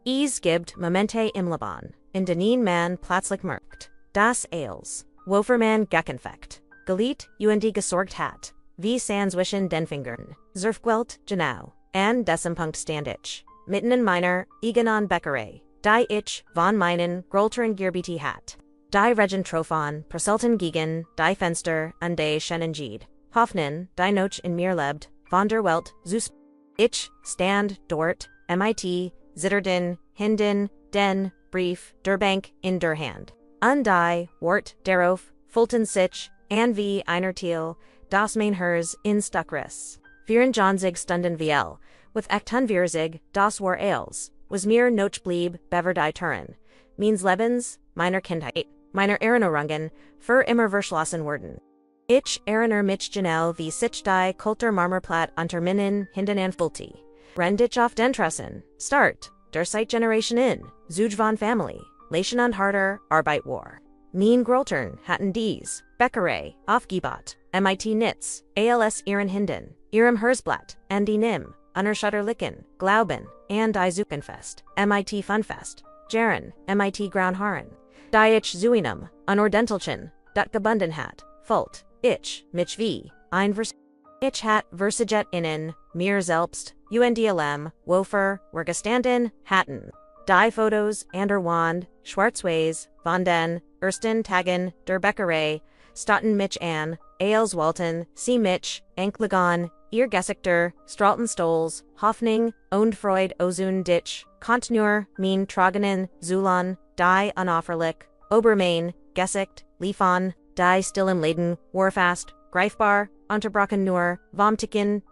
Es gibt Momente im Leben, in denen man plötzlich merkt, dass alles, wofür man gekämpft, geliebt und gesorgt hat, wie Sand zwischen den Fingern, zerfällt, genau, an diesem Punkt stand ich, mitten in meiner eigenen Bäckerei, die ich von meinen Grolteren gearbeitet hat. Die Regentrophen prasselten gegen die Fenster an die schönen Jede. Hoffnung, die noch in mir lebt, von der Welt, zus. Ich stand dort, mit zitternden Händen, den Brief der Bank in der Hand. Und die Wort darauf, fulten sich, an wie einer Thiel, das mein Herz in Stuckriss. 24 Stunden viel, with 48, das war alles, was mir noch blieb, bever die Turen. Means Lebens, meiner Kindheit, meiner Erinnerungen, für immer verschlossen worden. Ich erinnere mich genau wie sich die Kultur Marmorplatt unter meinen Händen anfühlte. Renn dich auf den Tressen, start, der Zeitgeneration in, Zuge von Family, Leischen und harter Arbeit war. Mein Groltern hatten dies, Bäckerei, aufgebaut, mit Nitz, als ihren Händen, ihrem Herzblatt, und einem, unerschütterlichen, Glauben, and die Zukunft, mit Funfest, Jaren, mit Grauen Die ich zu einem, unordentlichen, dat gebunden hat, fult, ich, mich wie, ein Vers. Ich hat Versaget innen, mir selbst, UNDLM, wofür, wir gestanden, hatten. Die Fotos, an der Wand, schwarz-weiß, von den, ersten Tagen, der Bäckerei, statten mich an, als Walten, sie mich, Enklagon, ihr Gesichter, strahlten Stolz, Hoffnung, und Freud ozun dich, Kontinur, mein Tragenen, Zulon, die unauffällig, Obermain, Gesicht, Liefon, die stillen Leden, warfast, greifbar, unterbrochen nur, vom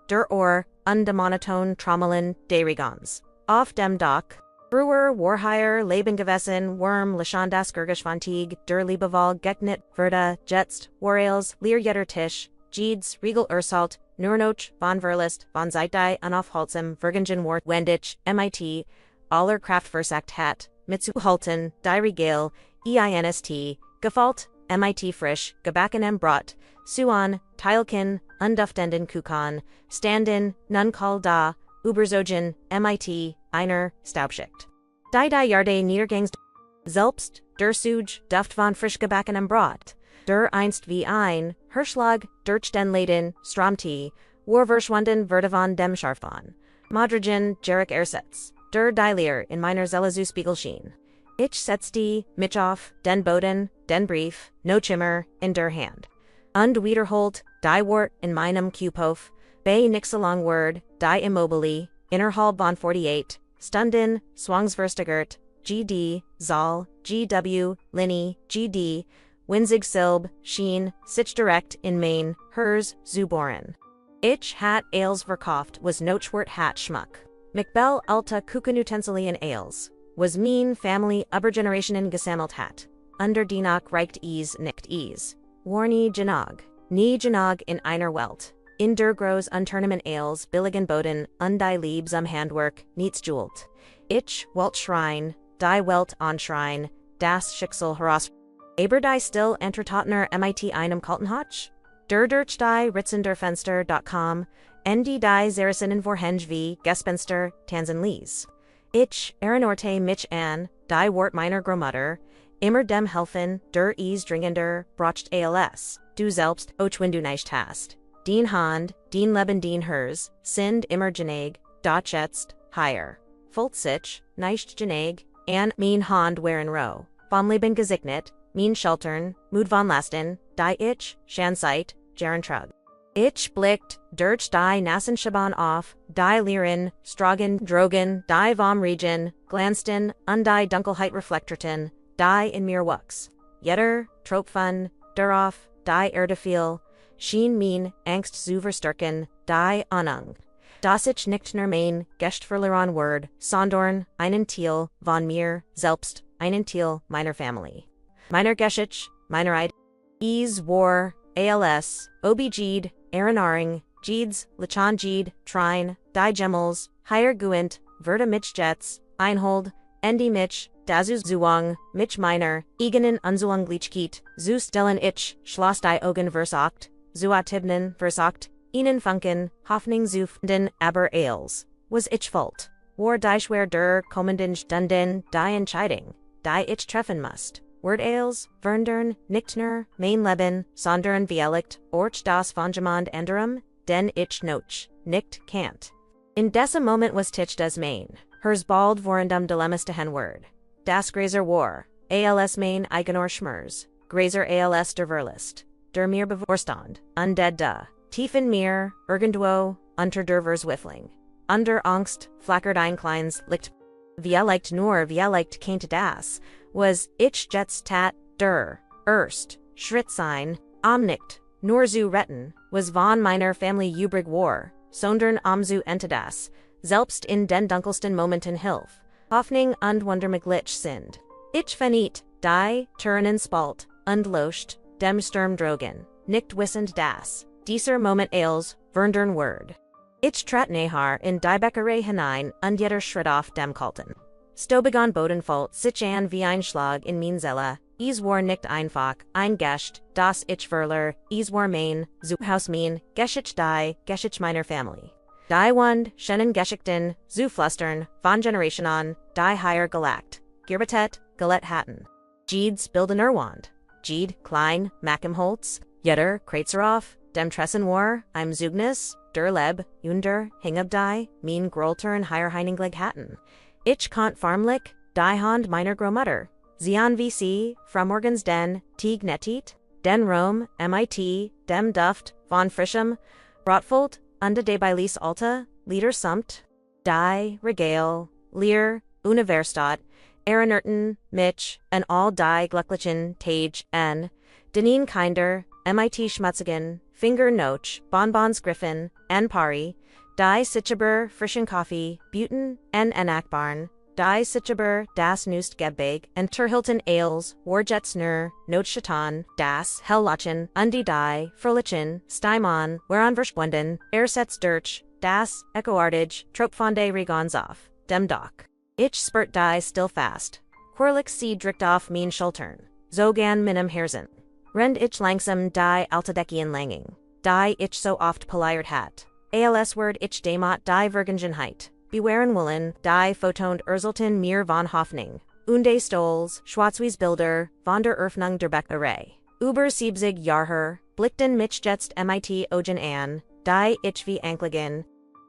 der Ohr, und der monoton Trommeln, des Regons. Auf dem Dach, Brewer, Warhire, Leben gewesen, Worm, Lashandas, Gergeschwantig, der Liebewahl, Geknit, Verda, Jetst, Warales, Leerjetter Tisch, Jeeds, Regal Ursalt, Nurnoch, von Verlist, von Zeitdei, Unaufhaltsam, Vergingen Wart, Wendich, mit, aller Kraftversagt hat, Mitsu Halten, die Regale, EINST, Gefalt, mit frisch, gebacken Brot, Suan, Teilkin, unduftenden Kukan, Standen, nun call da, Überzogen, mit, einer, Staubschicht. Die Jarde Niedergangs, selbst, der Suj, duft von frisch gebackenem Brot, der einst wie ein, Hirschlag, durch den Leden, Stromtee, Warverschwunden Werde von dem Scharfon, Madrigen, Jarek Ersatz, der Deilier in meiner Zelazu Spiegelschien. Ich setzte mich auf, den Boden, den Brief, no Chimmer, in der Hand. Und wiederholt, die Wort in meinem Kuphof, bei nixalong Word, die Immobili, innerhalb von 48, Stunden, Zwangsverstigert, GD, Zal, GW, Linny, GD, Winzig Silb, Sheen, sich direkt in Main, Hers, Zuboren. Ich hat Ales verkauft, was Nochwort hat Schmuck. McBell Alta Kuchenutensilien Ales, was mein Family Übergenerationen gesammelt hat. Under Dienach reicht nicht Warni Genog, nie Genog in einer Welt. In der Groß Unternehmen Ales, billigen Boden, und die Liebs am Handwerk, nichts jult. Ich, Welt Schrein, die Welt anschrein, das Schicksal heraus. Aber die still Entertatner mit einem Kaltenhotch? Der durch die Ritzenderfenster.com, die Zerisinnen vorhenge wie Gespenster, Tanzenlies. Ich erinnerte mich an, die Wort meiner Großmutter, immer dem helfen, der dringender, brocht als, du selbst, och wenn du nicht hast. Dien Hand, dien Leben dien Hers, sind immer geneg, doch jetzt, higher. Fullt sich, nicht geneg, an mein Hand waren roh, vom Leben gesegnet, mein Sheltern, Mut von Lasten, die ich, Schanseit, Jaren Trug. Ich blickt, durch die Nassen Schaban auf, die Lieren, Strogen, Drogen, die vom Regen, Glansten, und die Dunkelheit reflekterten, die in mir wuchs. Jeder, Tropfen, darauf, die Erde fiel, schien mein Angst zu verstärken, die Ahnung. Das ich nicht nur mein Gestverloren Word, sondern einen Teil von mir selbst, einen Teil meiner Family. Meiner Geschichte, meiner Eid, war, als, Jede, Erinnerung, Jedes, Lachan Jede, Trine, die Gemmels, Higher Guent, Verda Mitch Jets, Einhold, Endi Mitch, Dazu Zuang, Mitch Miner, Iganen Unzuang Lichkit, Zu Stellen Ich, Schloss die Augen versacht, Zuatibnen versacht, Ihnen Funken, Hoffnung Zufden, aber Ales, was ich fault. war die schwer der kommenden Stunden, die Entscheidung, die ich treffen must. Word ales, verndern, nichtner, mein Leben, sondern viellicht, orch das Fangemand anderem, den ich noch, nicht can't. In dessa Moment was tich das mein, hers bald vorendum dilemmas hen word. Das Grazer war, als mein eigenor schmers, Grazer als der Verlist, der mir bevorstand, undead da, tiefen mir, irgendwo, unter der Verswiffling. Under Angst, flackert einkleins, licht, vielleicht nur vielleicht keinte das, was ich jetzt tat, der, erst, Schritt sein, nicht, nur zu retten, was von meiner Family übrig war, sondern zu entidas, selbst in den dunkelsten Momenten Hilf, Hoffnung und Wundermöglich sind. Ich verniet, die, Turnen spalt, und locht, dem Sturm drogen, nicht wissend das, dieser Moment als, verndern Word. Ich trat nachher in die Bäckerei hinein und jeder Schritt auf dem Kalten. Stobegon Bodenfalt sich an wie ein Schlag in mein Zelle, es war nicht einfach, ein Gest, das ich verler, es war mein, Haus mein, Geschichte die, Geschichte meiner Family. Die Wund, schönen Geschichten, zu flüstern, von Generation an, die higher gelackt, Girbetet, Galett hatten. Jedes Bildener Wand. Jede, klein, Mackenholz, jeder, Kreutzeroff, dem Tressen war, im Zugnis, der Leb, Junder, Hingabdei, mein Groltern higher Heiningleg hatten. Ich kant farmlich, die Hand meiner Gromutter. Zion VC, Fromorgens den, Tieg netit, den Rome, MIT, dem Duft, von Frischem, Brotfold, unde de Beilis Alta, Lieder Sumt, die, Regale, Lear, Universitat, Ehrenerten, Mitch, and all die Glucklichen, Tage, N, Deneen Kinder, MIT Schmutzigen, Finger Noach, Bonbons Griffin, N Pari, Die Sitchaber, Frischen Coffee, Buten, N Akbarn, Die Sitchaber, Das Nust Gebbeg, and Turhilton Ales, Warjetsner, Not Shatan, Das, Hellachen, Undi Die, Fröhlichen, Steimon, Whereon Verschwunden, Ersets Dirch, Das, Echoartige, Tropfonde Regonzoff, Dem Doc. Ich spurt die still fast. Quirlich sie dricht auf mein Schultern. Zogan minim Herzen. Rend ich langsam die Altadeckian Langing. Die ich so oft poliert hat. Als word ich Damat die Vergangenheit. Bewähren wollen, die Photond Urzelten mir von Hoffnung. Unde Stolz, Schwarzwies Bilder, von der Eröffnung der Bäckerei. Über 70 Jahre, blickten mich jetzt MIT Ogen an, die ich wie Ankligen.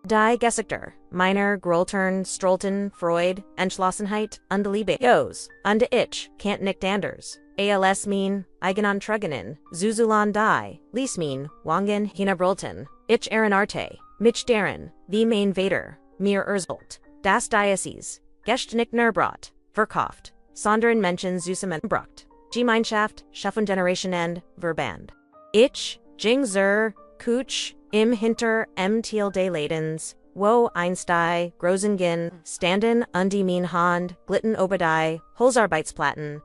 Die Geschichte, meiner Groltern, Strolten, Freud, Entschlossenheit, und Liebe. Jos, und ich, can't nicht anders. Als mein, eigenan Truganen, Zuzulan die, Lies mein, Wangen, Hinabrolten, ich Arte, mich deren, wie mein Vater, mir Erzult, das Diocese, Gest nicht Nerbrot, verkauft, sondern Menschen zusammengebracht, Gemeinschaft, Schaffen Generationen, Verband. Ich, Jing Zer, Kuch, im Hinter Thiel de Ladens, wo einstei, Grosengin, Standen, undi mein Hand, Glitten Obadei, Holzarbeitsplatten,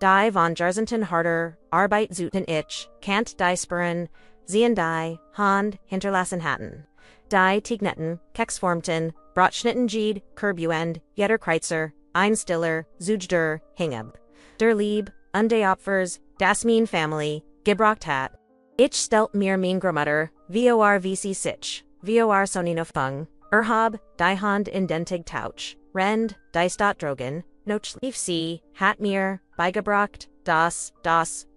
die von Jarzenten harder, Arbeit zuten ich, Kant die Spuren, sehen die, Hand, hinterlassen hatten. Die Tignetten, Kexformten, Brotschnitten Jede, Kurbuend, jeder Kreutzer, Einstiller, Zujder, Hingab. Der Lieb, unde Opfers, das mein Family, Gebrocht hat. Ich stelt mir mein Gromutter, vor VC sich, vor Sonino Fung, Erhab, die Hand in dentig Tauch, Rend, die Stadt Drogen, noch lief sie, hat mir, beigebracht, das,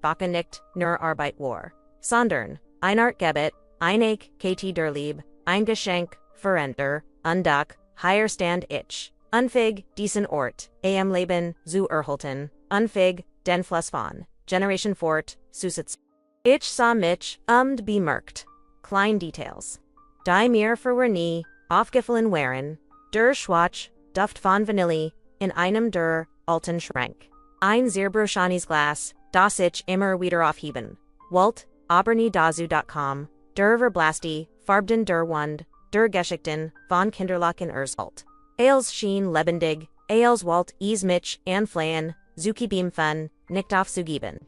Bakenicht, nur Arbeit war. Sondern, Einart Gebet, Einig, KT der Lieb, ein Geschenk, Verender, Undak, higher stand ich, Unfig, diesen Ort, am Leben, zu erhalten, Unfig, den Fluss von, Generation Fort, Susitz. Ich sah mich, bemerkt. Klein Details. Die mir nie, aufgefallen waren, der Schwatch, Duft von Vanille, in einem der, alten Schrank. Ein Zerbrochanis Glas, das ich immer wieder aufheben. Walt, aberniedazu.com, der Verblasti, Farbden der Wund, der Geschichten, von Kinderlachen Erzalt. Als schien lebendig, als Walt mich anflehen, Zuki Beamfun, nicht aufzugeben.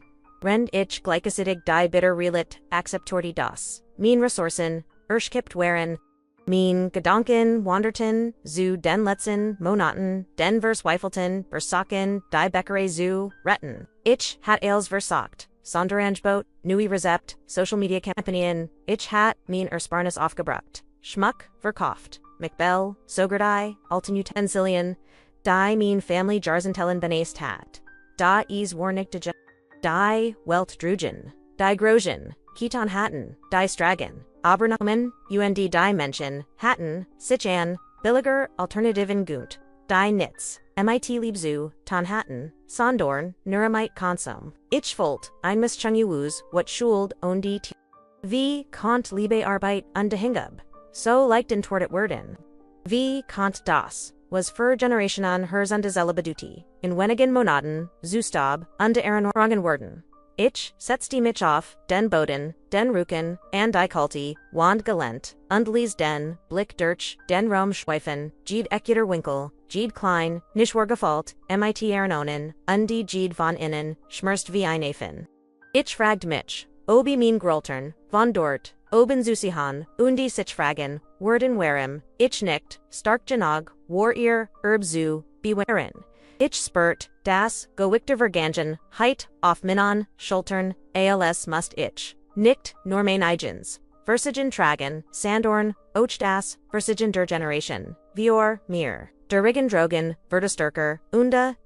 Rend ich gleichzeitig die bitter Relit, acceptorti das, mein Ressourcen, erschkippt waren, mein Gedanken wanderten, zu den letzten Monaten, den Versweifelten, Bersaken, die Bäckerei zu retten. Ich hat als versagt, Sonderangebot, Nui Rezept, Social Media Kampagnen, ich hat mein Ersparnis aufgebracht, Schmuck, verkauft, McBell, Sogerdai, Alten Utensilien, die mean family Jarzentellen benaist hat, da is warnick de die Welt Drugen, die Groschen, Keton Hatten, die Stragen, Abernamen, und die Menschen, Hatten, Sichan, Billiger Alternativen Gunt, die Nitz, mit Liebzu, Ton Hatten, Sondorn, Nuramite Konsum, Ich Volt, ein Mischungewus, wat schuld und die Wie Kant Liebe Arbeit und Hingab, so leichten Tortet Werden. Wie Kant das, was für Generationen hers und Zelabeduti, in wenigen Monaten, Zustab, und Ehrenrangen Werden. Ich setzt die mich auf, den Boden, den Rücken, and die Kalti, Wand Galent, und lies den, Blick durch, den Raum schweifen, Jede Ekuter Winkel, Jede Klein, nicht gefalt, mit Ehreronen, und die Jede von innen, schmerzt wie ein Affen. Ich fragt mich, obi mein Groltern, von dort, oben Zusihan, die sich fragen, Werden warem, ich nicht, stark genug, war ihr, zu, bewaren. Ich spurt, das, gewickter Vergangen, heit, auf Minon, Schultern, als must ich, nicht, nur mein eigens, Versigen tragen, Sandorn, och das, Versigen der Generation, vior, mir, der Rigen drogen, Verdesterker,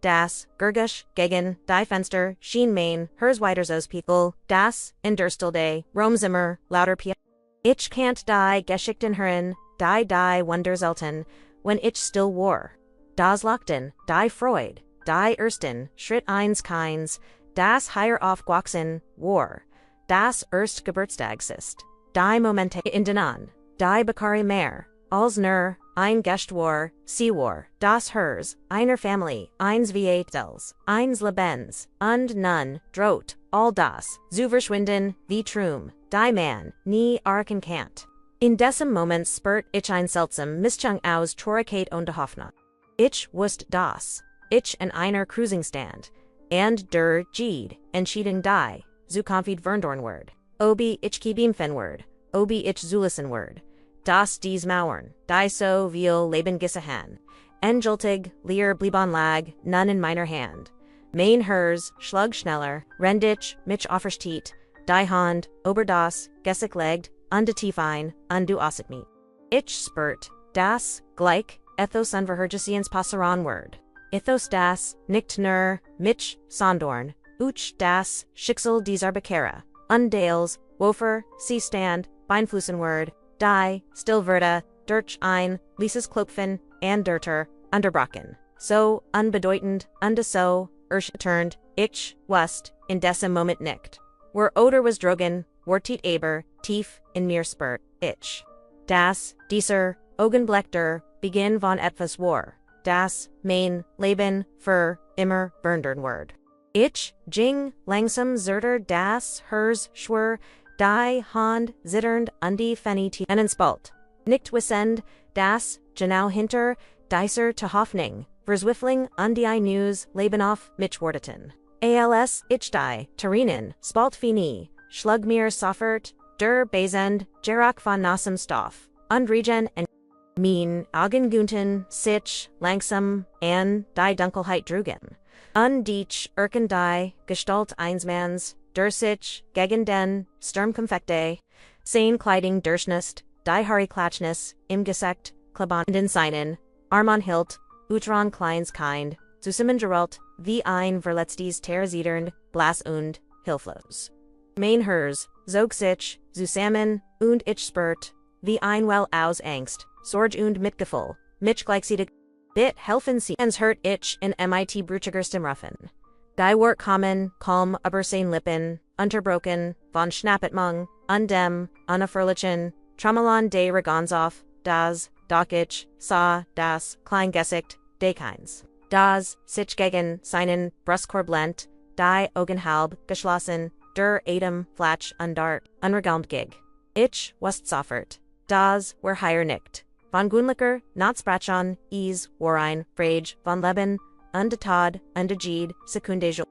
das, Gergisch, gegen, die Fenster, Schien main, hers weiters aus People, das, in der Stilde, Romzimmer, lauter Pia. Ich can't die Geschichten hören, die Wunderzelten, when ich still war. Das Lochten, die Freud, die Ersten, Schritt eins Keins, das higher auf Guaxen, war, das erst Geburtstagst, die Momente in denan, die Bakari mehr, als nur, ein Gest war, sie war, das hers, einer Family, eins wie Zels, eins Lebens, und nun, droht, all das, zu verschwinden, wie Trum, die man, nie arken can't. In diesem Moment spurt ich ein seltsam Mischung aus Traurigkeit und Hoffnung. Ich wusste das, ich in einer Cruising Stand, and der Jede entschieden die, zu confid Verndorn word, obi ich Kibimfen word, obi ich Zulisen word, das dies Mauern, die so viel Leben gesahan, endgültig, leer blieben lag, none in meiner Hand, mein hers, schlug schneller, rendich, mich offerstet, die Hand, ober das, gessig legt, und tiefein, und du osset me. Ich spurt, das, gleich, ethos unverhergesians passaran word. Ethos das, nicht nur, mich, Sondorn, uch das, Schicksal dieser Bäckerei, Undales, Wofer, sie stand, Beinflussen word, die, Stillwerde, durch ein, Lieses Klopfen, and Dirter, Unterbrochen. So, unbedeutend, so, turned, ich, wust, in diesem Moment nicht. Where Oder was drogen, war tiet aber, tief, in mir spurt, ich. Das, dieser, Augenblick beginn von etwas war, das, mein, Leben, für, immer, berndern word. Ich, ging, langsam zerter das, hers, schwur, die Hand, zitternd, die Fanny einen Spalt. Nicht wissend, das, genau hinter, dieser to Hoffnung, verzwiffling, die News, Leben auf, mich wordeten. Als, ich die, Tarinen, Spalt fini, schlug mir soffert, der Basend, Gerak von Nassem Stoff, Regen and Mein Augengunten, sich, langsam, die Dunkelheit drugen. Dich, die, Gestalt einsmans, der sich, gegen den, Sturmkonfekte, sein Kleiding durchnust, die Harry-Klatschnis, im Gesekt, Klabanden seinen, Armon hilt, Utron kleins kind, zusammengerollt, wie ein verletztes Terrasidernd, blass und, hilflos. Mein hers, zog sich, zusammen, und ich spurt, wie ein Well aus Angst, Sorge und Mitgefühl, mich gleichzeitig, bit helfen sie, ens hört ich in mit Bruchigerstem Ruffen. Die Wort kommen, kaum, aber sein Lippen, unterbrochen, von Schnappetmung, dem, unerfröhlichen, Trommelon de Regonzoff, das, doch ich, sah, das, Kleingesicht, de keins. Das, sich gegen, seinen, Brustkorb lent, die Augen halb, geschlossen, der Atem, Flatsch, dart, unregalmt gig. Ich, wust soffert. Das, were higher nicht. Von Gunlicker, not sprachon, war ein, Frage, von Leben, Tod, Jede, Sekunde.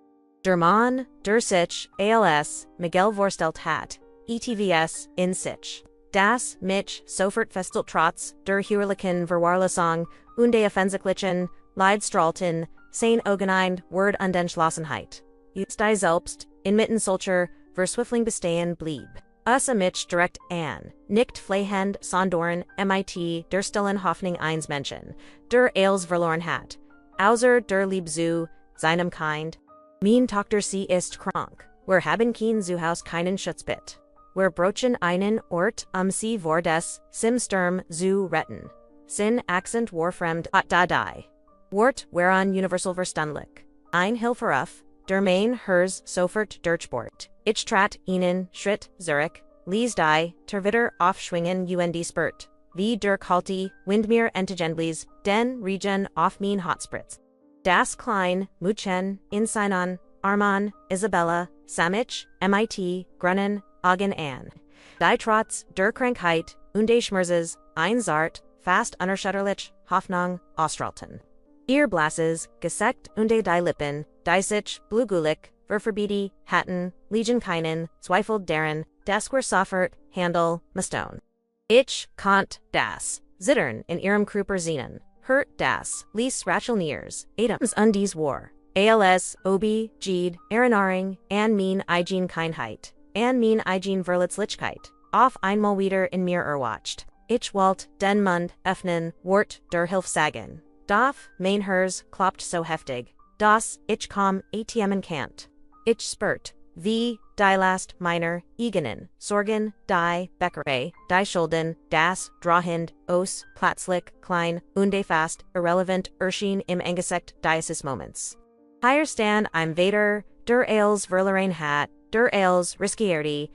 Der Mann, der sich, als, Miguel vorstellt hat, ETVS, in sich. Das, mich, sofort festelt trotz, der Hürlichen Verwahrlosung, die offensichtlichen, Leidstrahlten, sein Augenein, Word Entschlossenheit. Just die selbst, inmitten solcher, verswiffling bestehen blieb. Us a Mitch direkt an, nicht flehend Sondoren, mit, der stillen Hoffnung eines Menschen, der Eils verloren hat, außer der Lieb zu seinem Kind. Mein Tochter sie ist krank, wir haben kein Zuhaus keinen Schutzbett. Wir brochen einen Ort sie vor des Sturm zu retten. Sin accent warfremd hat da die. Wort whereon universal verstandlich. Ein Hilferuf, der Main hers sofort durchbohrt. Ich trat ihnen Schritt Zurich, Lies die, Terwitter aufschwingen und spurt. Wie der kalte Windmeer entigendlies, den Regen auf mein Hotspritz. Das klein, Muchen, Insinon, Arman, Isabella, Samich, mit, Grunnen, Augen an. Die Trotz, der Krankheit, und Schmerzes, ein Zart, fast unerschütterlich, Hoffnung, Australten. Ihr Blasses, Gesekt und die Lippen, die sich, blugulik, Ververbidi, Hatten, Legion keinen, Zweifelt deren, das wir sofort, Handel, Mastone. Ich, Kant, das, Zittern in ihrem Kruper Zenen, hört das, Lies Rachelniers, Adams undies war, als, Obi, Jede, Erinnerung, an mein eigen Kindheit, an mein eigen Verletzlichkeit, auf einmal wieder in mir erwacht. Ich wollt, den Mund, öffnen, Wort, der Hilf sagen. Darf, mein Hers, kloppt so heftig, dass, ich kaum, atmen can't. Ich spurt, wie, die last, meiner, eigenen, Sorgen, die, Bäckerei, die Schulden, das, Drahind, os, plötzlich, klein, und fast, irrelevant, erschien im Angesicht dieses Moments. Hier stand I'm Vader, der Eils verloren hat, der Eils riskierte,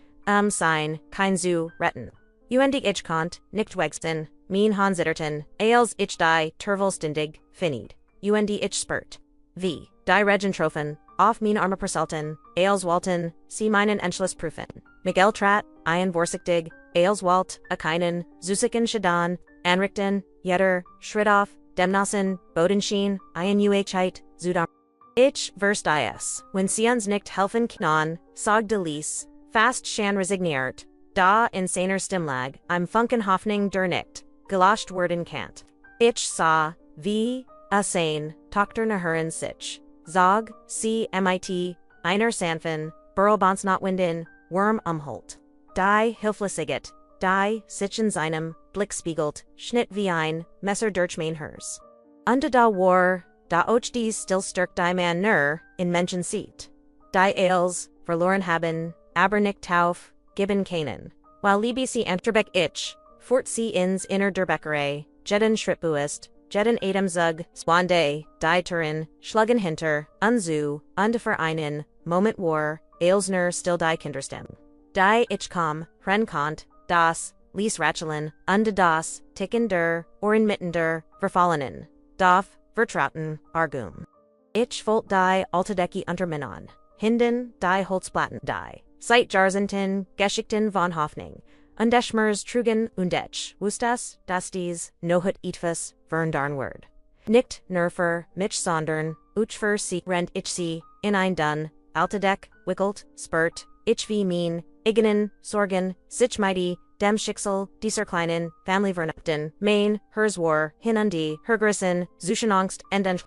sein, kein zu retten. Und ich konnte, nicht wegsen, mein Hansitterten, Eils ich die, Tervelständig, finid. Und ich spurt. Wie, die Regentrophen, auf mein Arme Perselten, Eils walten, sie meinen Entschluss prüfen. Miguel trat, ein vorsichtig, Eils walt, a keinen, Zusiken Shadan, Anrichten, Jeder, Schrittauf, Demnassen, Bodenschien, Uheit, Zudam. Ich verst is, wenn sie uns nicht helfen knan, sag de Lies, fast shan resigniert, da in seiner Stimmlag, I'm funken Hoffnung der nicht, geloscht worden can't. Ich sah, wie, a sein, Tochter nahuren sich, zog, sie mit, einer sanfen, Burrelbons not winden, Worm umholt. Die Hilflessiget, die sich in seinem, Blick spiegelt, Schnitt wie ein, Messer durch mein Hers. Unter da war, da auch dies still stärkt die man nur, in Menschen sieht. Die Eils, verloren haben, aber nicht tauf, gibben keinen. While liebe sie Anterbeck ich, fort sie ins inner der Bäckerei, jeden Schrittbuist, jeden Adamzug, Swande, die Turin, Schluggen hinter, unzu, undevereinen, Moment war, Eilsner still die Kinderstem. Die ich kam, Renkant, das, Lies Rachelin, unde das, Ticken der, or inmitten der, verfallenen, Dorf, vertrauten, Argum. Ich volt die Altadecki unterminon, Hinden, die Holzplatten die, Seit Jarsenten, Geschichten von Hoffnung, Undeschmers trugen undech, wustas, das dies, nohut etwas, vern word. Nicht nerfer, mich sondern, uchfer sie rent ich sie, in ein dun, Altadeck, wickelt, spurt, ich wie mean, igenen, sorgen, sich mighty, dem Schicksal, dieser kleinen, Family vernupten, mein, hers war, hinundi, hergrissen, Zuschenangst, enden.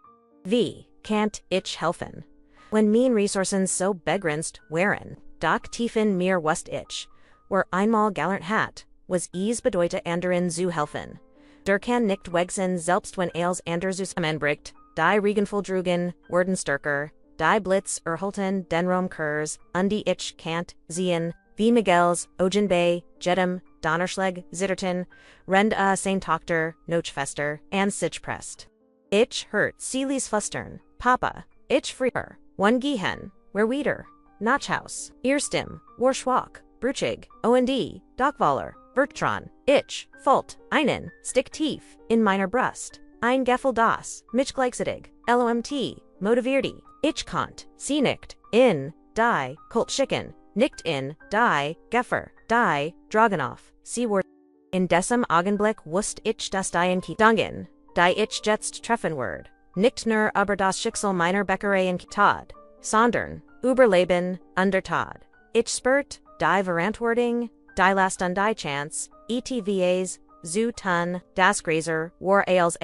Wie, can't ich helfen? When mein Ressourcen so begrenzt wären, doch tiefen mir wust ich, were einmal gallant hat, was bedeute anderen zu helfen. Der kann nicht wegsen selbst wenn Eils anders zusammenbricht, die Regenvoll drugen, werden stärker, die Blitz erhalten den Rom Kurs, die ich can't sehen, wie Miguels, Ogenbay, jedem, Donnerschlag, Zitterten, Rend sein Tochter, Nochfester, and sich prest. Ich hört Seelies flustern, Papa, ich frieher, one Gehen, wer wieder, Nachhaus, Erstim, Warschwach, Bruchig, Und, Dockwaller, Bertran, ich, Fult, einen, Stick tief, in meiner Brust, ein Geffel das, mich gleichzeitig, LOMT, motivierte, ich konnt, sie nicht, in, die, Kult schicken, nicht in, die, Geffer, die, Draganoff, sie word. In diesem Augenblick wusst ich das die in Kitangen, die ich jetzt treffen word, nicht nur über das Schicksal meiner Bäckerei in Kitad, sondern, über Leben, under Tod. Ich spurt, die Verantwortung, die Last und die Chance, ETVAs, zu tun, das Gräser, war Eils,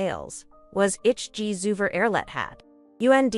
was ich zuver erlet hat. Und,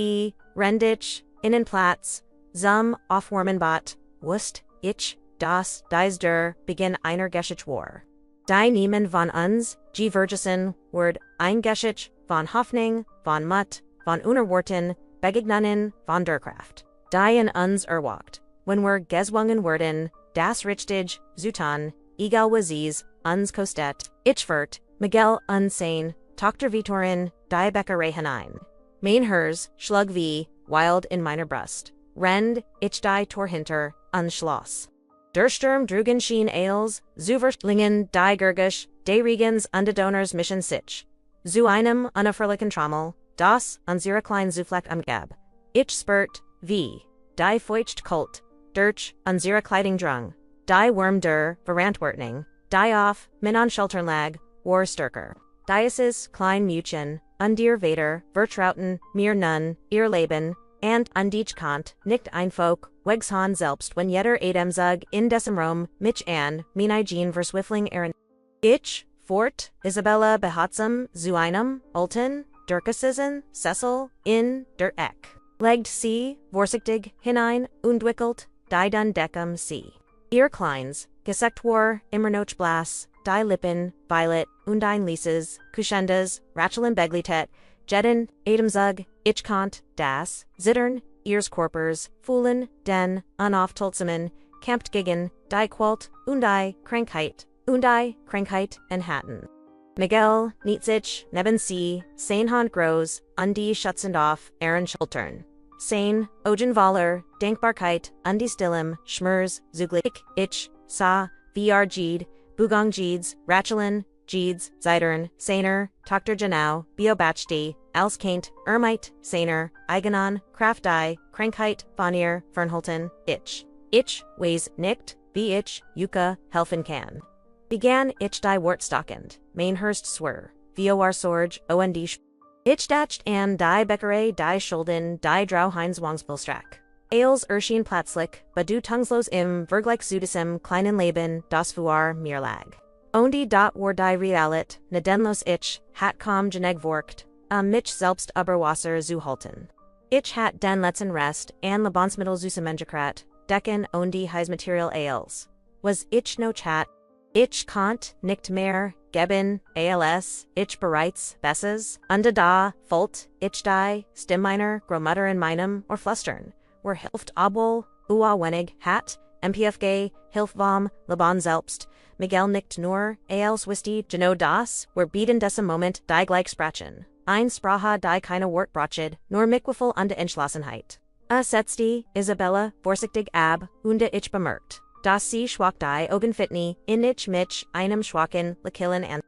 Rendich, Innenplatz, zum Aufwärmenbad, wust, ich, das, dies der, beginn einer Geschichte war. Die Niemen von uns, Vergessen, Word, ein Geschichte, von Hoffnung, von Mut, von Unerwarteten, Begegnungen, von der Kraft. Die in uns erwacht, wenn wir gezwungen werden, das Richtige, Zutan, egal was uns kostet, ich wird, Miguel unsane, Tochter Vitorin, die Bäckerei hinein. Mein Herz, schlug wie, wild in meiner Brust. Rend, ich die Tor hinter, unschloss. Der Sturm drugen schien Eils, zu Verschlingen, die Gurgisch, de Regens Undedoners Mission sich. Zu einem unerfreulichen Trommel, das, unsere klein Zufleck umgab. Ich spürt, wie, die Feucht Kult, durch, unsere Kleidung drung, die Wurm der, Verantwortung, die auf, min an Schultern lag, war stärker. Dieses klein Mütchen, undir Vader, Vertrauten, mir nun, ihr Leben, and undich Kant, nicht ein Folk, Wegshahn selbst, wenn jeder Adamzug in dessen Rom, mich an, mein Jean verswiffling Aaron. Ich, Fort, Isabella behatsam, zu einem, Ulten, Dirkesisen, Cecil, in, der Eck. Legt sie, vorsichtig, hinein, undwickelt, die dun deckum sie. Ihr Kleins, geseckt war, immer noch blass, die Lippen, Violet, Undine Lieses, Kushendas, Rachelen Beglitet, Jeden, Adamzug, Ich Kant, Das, Zittern, Ears Korpers, Fuhlen, Den, Unauftaltsamen, Kämpft gegen, Die Qualt, Krankheit, and Hatten. Miguel, Nietzsche, Neben sie, Seinhand Groß, Undi Schutzendorf, Aaron Schultern. Sein, Ogenvaler, Denkbarkeit, Undi Stillem, Schmers, Zuglik, Ich, Sa, VR Jede, Bugong Jedes, Rachelen, Jedes, Zeitern, seiner, Tochter genau, Biobachti, Alskaint, Ermite, seiner, Eigenon, Krafti, Krankheit, Vonier, Fernholten, Ich. Ich, Weis, Nicht, wie Ich, Yuka, helfen kann. Began Ich die Wortstockend, Mainhurst Swir, Vor Sorge, Und Ich datcht an die Bäckerei die Schulden die Drau Heinz Wangsbilstrack. Eils Erschien Platzlich, Badu Tungslos im Vergleich Südesem kleinen Leben, das Fuar mir lag. Ondi dot war die Realit, Nedenlos Ich, hat kom geneg vorkt, mich selbst Überwasser zu halten. Ich hat den letzten Rest, an Lebensmittel zu Semengekrat, Decken ondi Heismaterial Eils. Was Ich no chat? Ich kant, nicht mehr, geben, als, ich bereits, besses, unde da, Volt, Ich die, Stimmmeiner, Gromutter in meinem, or Flustern. Were Hilft Abol, Ua Wenig, Hat, MPFG, Hilfvam, Laban selbst, Miguel nicht nur, als Wisty, Geno das, were bieden dessen Moment die gleich sprachen. Ein Sprache die keine Wort brachet, nur Mitgefühl unde Entschlossenheit. Setzte, Isabella, vorsichtig ab, unde Ich bemerkt. Das sie schwach die Augenfitni, in Ich mich, einem schwachen, Lekillen an.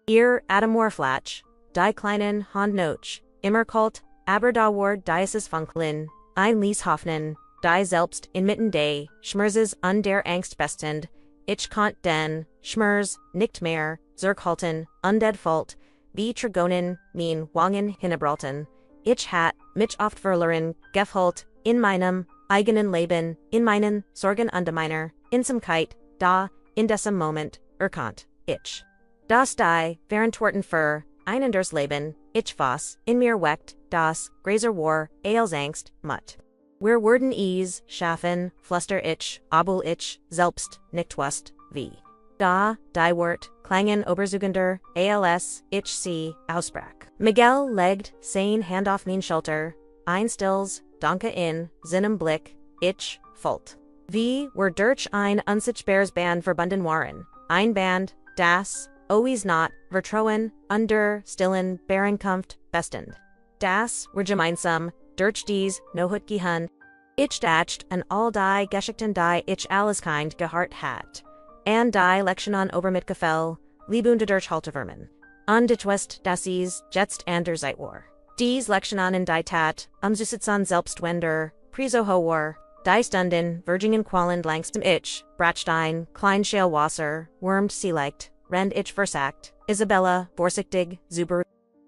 Ihr Adamorflatsch, die kleinen Handnoch, immer kalt, aber da ward dieses Funkeln. Ein Lies Hoffnung, die selbst inmitten des Schmerzes und der Angst bestend, ich kant den Schmerz nicht mehr zurückhalten, unded Fault, wie Trigonen, mein Wangen hinnebralten. Ich hat mich oft verloren, gefalt, in meinem eigenen Leben, in meinen Sorgen und meiner Einsamkeit, da, in diesem Moment, erkannt, ich. Das die, Verantworten für, einen das Leben, ich was, in mir weckt, das, Gräser war, als Angst, Mut. Wir werden es schaffen, Fluster Ich, Abul Ich, selbst, nicht wust, wie. Da, die Wort, klangen oberzugender, als, Ich sie, ausbrach. Miguel legt, sein Hand auf mein Schulter, ein stills, danke in, seinem Blick, Ich, Volt. Wie, wir durch ein unsichtbares Band verbunden waren, ein Band, das, always not, vertrauen, under, stillen, Berenkunft, bestend. Das, wir gemeinsam, durch dies, no hut gehund. Ich dacht, an all die Geschichten die Ich alles kind gehart hat. And die Lektionen über Mitgefühl, Liebende durch Haltevermen. Und ich west, dass es, jetzt ander Zeit war. Dies Lektionen die Tat, Zusitzen selbst wender, Priso ho war. Die Stunden, Virgingen qualend langstem Ich, Brachstein, Kleinschalwasser, Wurmt seeleicht, Rend Ich versagt, Isabella, vorsichtig, Zuber.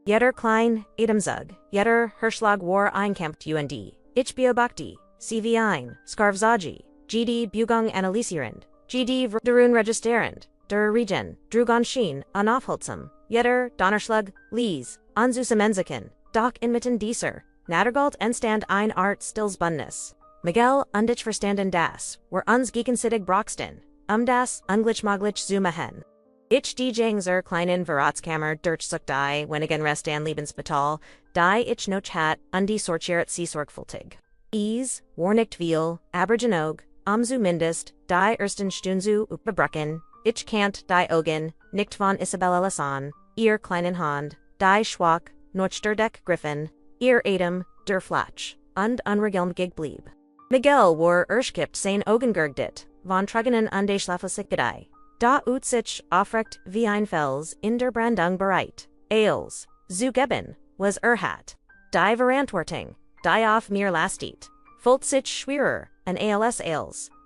Jeder klein, Adamzug, jeder Hirschlag war einkämpft und, Ich beobachte, CV ein, Skarvzaji, Jede Bugong analysierend, Jede Derun registerend, der Regen, Drugon schien, unaufhaltsam, jeder Donnerschlag, Lies, Anzusemenziken, Doch inmitten dieser, Nattergalt entstand ein Art Stillsbundnis. Miguel unditch verstanden das, war uns gegensidig Broxton, das unglich zu machen. Ich die Jang zur kleinen Verratskammer durch die Wenigen Rest an Lebensspital, die ich noch hat, die sortiert sie sorgfältig. War nicht viel, abergenog, zumindest, die ersten Stunde überbrücken, ich kannt die Augen, nicht von Isabella Lassan, ihr kleinen Hand, die schwach, noch der Deck griffen, ihr Atem, der Flatsch, und unregelmig blieb. Miguel war erschkippt sein Augen gergdet, von Trugenen und de Schlaflosigkeit. Da sich aufrecht wie ein Fels in der Brandung bereit, Ailes, zu geben, was hat. Die Verantwortung, die auf mir lastet, fühlt sich schwerer, an Ailes,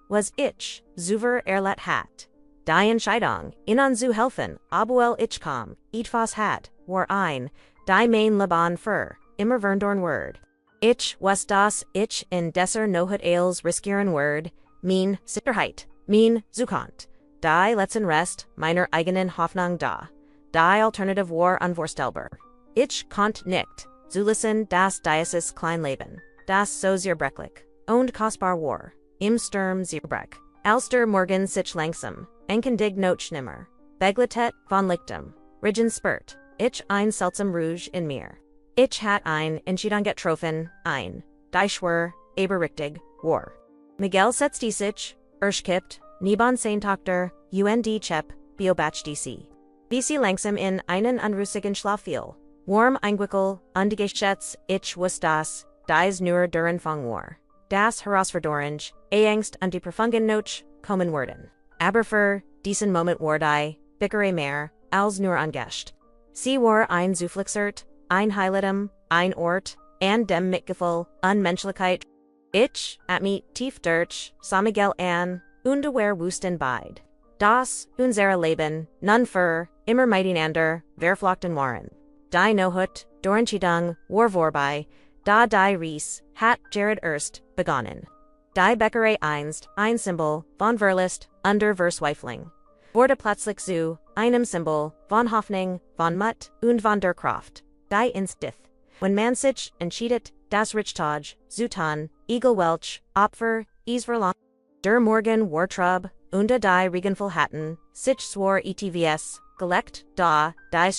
was ich, zuver hat. Die Entscheidung, ihnen zu helfen, obwohl ich kaum, etwas hat, war ein, die mein Leben für, immer verndorn word. Ich was das ich in desser nohut Ailes riskieren word, mein Sicherheit, mein Zukunft. Die letzten Rest meiner eigenen Hoffnung da. Die Alternative war unvorstellbar. Ich konnt nicht, zulisten das dieses Kleinleben, das so sehr brecklich, und kostbar war, im Sturm sehr breck, als der Morgen sich langsam, enkendig noch nimmer, begletet von Lichtem, Rigen spurt, ich ein seltsam Rouge in mir. Ich hat ein Entscheidung getroffen, ein, die schwer, aber richtig, war. Miguel setzt die sich, erschkippt, Neben sein Tochter, Chep, Biobach DC. BC langsam in einen unruhigen Schlaf fiel. Warm eingewickelt, ungeschätzt, ich was das, dies nur der Anfang war. Das Herausforderung, Angst und die profungen Noch, kommen werden. Aber für diesen Moment war die, Bäckerei mehr, als nur ungeschätzt. Sie war ein Zufluchtsort, ein Heiligtum, ein Ort, and dem Mitgefühl, Menschlichkeit. Ich, at me, tief durch, sah Miguel an, Underwehr wüsten beid. Das, unsere Leben, nun für, immer miteinander, verflochten waren. Die Nohut, Dornchidung, war vorbei, da die Ries, hat Jared erst, begonnen. Die Bäckerei einst, ein Symbol, von Verlust, under Versweifling. Wurde plötzlich zu, einem Symbol, von Hoffnung, von Mut, und von der Kraft. Die Instith. When man sich entscheidet, das Richtag, zu tun, Eagle Welch, Opfer, Isverlang. Der Morgen war trub, die regenvoll hatten, sich swar etvs, gelegt, da, die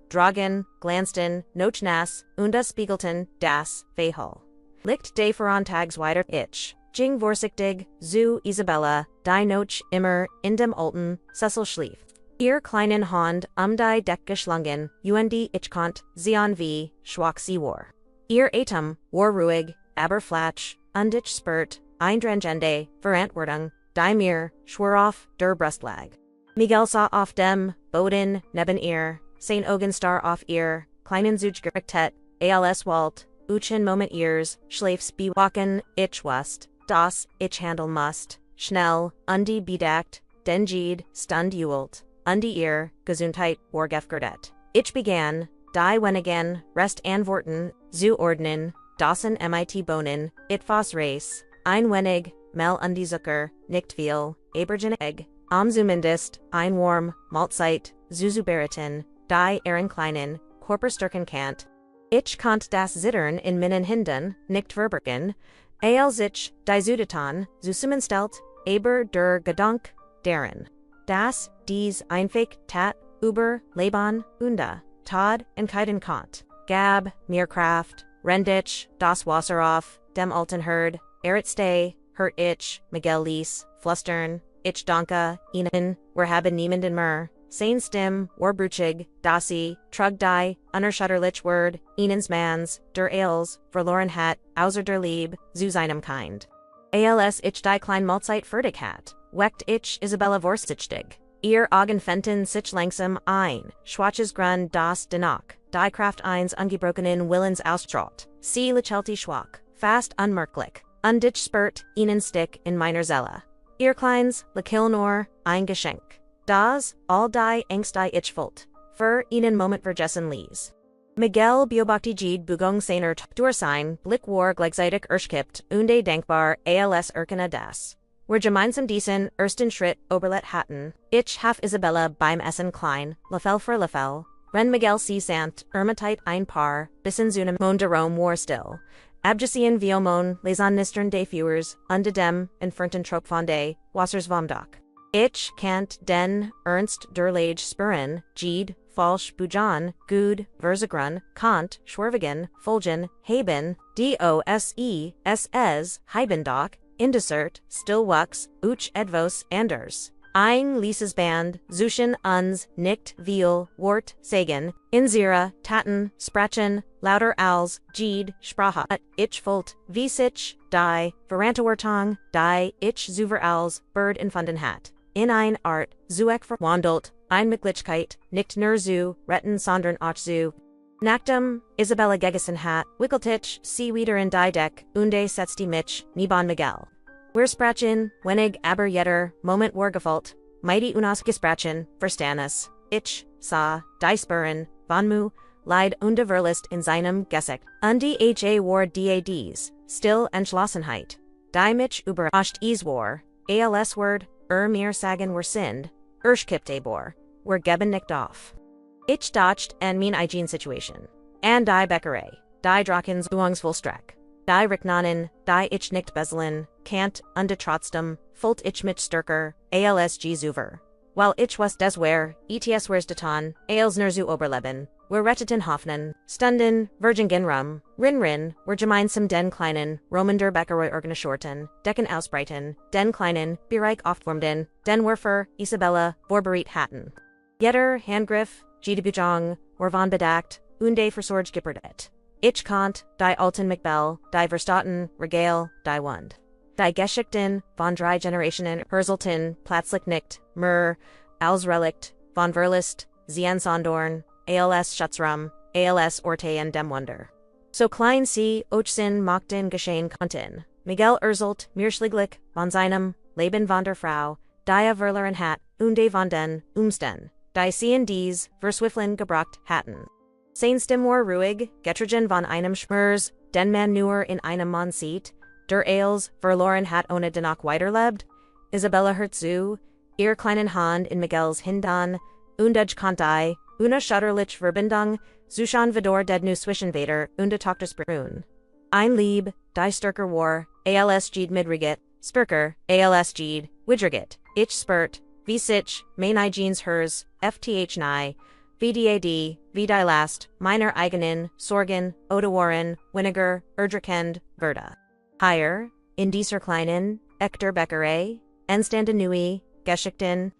Dragen, glanzten, noch nass, spiegelten, das, Fehol. Licht de Verontags weiter ich, Jing vorsichtig, zu Isabella, die noch immer, in dem alten, Cecil schlief. Ihr kleinen Hand, die Deck geschlungen, ich konnt, Zion wie, schwach sie war. Ihr Atem, war ruhig, aber flatsch, ich spurt, Eindringende, Verantwortung, die mir, schwör auf, der Brustlag. Miguel sah auf dem, Boden, neben ihr, sein Augen starr auf ihr, kleinen Zugerichtet, als Walt, uchen Moment ihres, schläfs bewachen, ich wust, das, ich handeln must, schnell, bedeckt, den Jede, stund ewelt, ihr, Gesundheit, war gefgerdet. Ich begann, die Wenigen, Rest antworten, zu ordnen, dassen mit Bohnen, etwas Reis, ein wenig, Mel Zucker, nicht viel, Abergenig, zumindest, ein warm, Malzeit, Zuzuberitin, die kleinen, Körperstärken kant. Ich konnt das Zittern in meinen Händen, nicht verbergen, als ich, die Zudetan, zusammenstellt, aber der Gedank, deren. Das, dies einfach, tat, über, Leben, Tod, entscheiden konnt. Gab, mir Kraft, rendich, das Wasser auf, dem alten Herd, stay, hurt ich, Miguel Lies, flustern, ich danke, ihnen, wir haben niemanden mehr, sein Stimm, war bruchig, dasi, trug die, unerschütterlich word, ihnes mans, der Ailes, verloren hat, außer der Lieb, zu seinem Kind. Als ich die klein Malzeit fertig hat, wecht ich Isabella vorsichtig. Ihr Augen fenten sich langsam ein, schwaches Grund das Danach, die Kraft eins ungebrochenen Willens ausstrahlt, sie lächelte schwach, fast unmerklich. Dich spurt, ihnen Stick in meiner Zelle. Ihr Kleins, Lekilnor, ein Geschenk. Das, all die Angst die ich fühlt. Für ihnen Moment vergessen ließ. Miguel beobachtete Jede Bugung seiner durch sein Blick war gleichzeitig erschkippt, denkbar als erkenne das. Wir gemeinsam diesen ersten Schritt oberlet hatten. Ich haf Isabella beim Essen klein, Lefel für Lefel. Ren Miguel sie sant, ermiteit ein paar, bis in seinem Mond Rome war still. Abgesehen viomon, les nistern des Führers, unde dem, entfernten Trop von des, Wassers vom Dach. Ich, Kant, den, Ernst, der Lage spüren, Jede, falsch, Bujan, Good, Versagrun, Kant, Schwerwegen, Folgen, Haben, Doses, Heibendock, Indesert, Stillwux, Uch Edvos, Anders. Ein Lieses Band, Zuschen, uns, Nicht, Viel, Wort, Sagen, Inzira, Taten, Sprachen, Lauter als, Jede, Sprache, Ich Volt, Wie sich, die, Verantwortung, die, Ich Zuver als, Bird in Fundenhat. In ein Art, Zuek verwandelt, ein Möglichkeit, nicht nur zu, retten sondern auch zu. Nachdem, Isabella Gegessen hat, Wickeltich, sie wieder in die Deck, unde setzt die mich, Niban Miguel. Wir sprachen, wenig aber jetter, Moment wargefalt, mighty unas gesprachen, verstannes, ich, sa, die Spuren, von mu, Leid unde Verlust in seinem Gesicht, undi ha war dads, still Entschlossenheit. Die mich überrascht is war, als word, mir sagen wir sind, Urschkipte bor, wir geben nicht auf. Ich dodged en mein eigen Situation. And die Bäckerei, die Drakens Uungsvollstreck, die Ricknanen, die ich nicht beselen, Kant, unde trotzdem, Fult ich mich stärker, als Zuver. While ich was deswer, ets wers detan, als nur zu Oberleben, wir retteten Hoffnung, Stunden, Virgingenrum, Rin, wir gemeinsam den kleinen, Roman der Bäckerei Organisationen, Decken ausbreiten, den kleinen, Bereich aufwärmden, den Werfer, Isabella, Vorbereitet hatten. Jeder Handgriff, Jedebujang, war von bedagt, unde versorgt gepperdet. Ich Kant, die alten Mcbell, die Verstatten, Regale, die Wund. Die Geschichten, von drei Generationen, Herzelten, Platzlich nicht, als Relikt, von Verlust, Zien Sondorn, als Schutzraum, als Orte und dem Wunder. So klein sie, Ochsen mochten geschehen konnten, Miguel Erzelt, Mirschliglich, von seinem, Leben von der Frau, die Verlerin hat, unde von den, Umsten, die sie dies, Verswiffeln gebracht hatten. Seinstem war ruhig, Getrigen von einem Schmers, den man nur in einem Mann sieht, der als, verloren hat ohne dennoch weiterlebt, Isabella hört zu, ihr kleinen Hand in Miguels Hintern, und Kantai, una schutterlich Verbindung, Zuschan Vidor ded nu Zwischenvader, und Tochter Sprun. Ein Lieb, die stärker war, als Jede Midriget, Spirker, als Jede, Widriget, ich spurt, wie sich, mein Igenes hers, fth nigh, vdad, wie die last, meiner eigenen, Sorgen, Odewaren, Winiger, Erdrikend, Verda. Higher, in dieser kleinen, Ekter Bäckerei, Enstande Nui, Geschichten,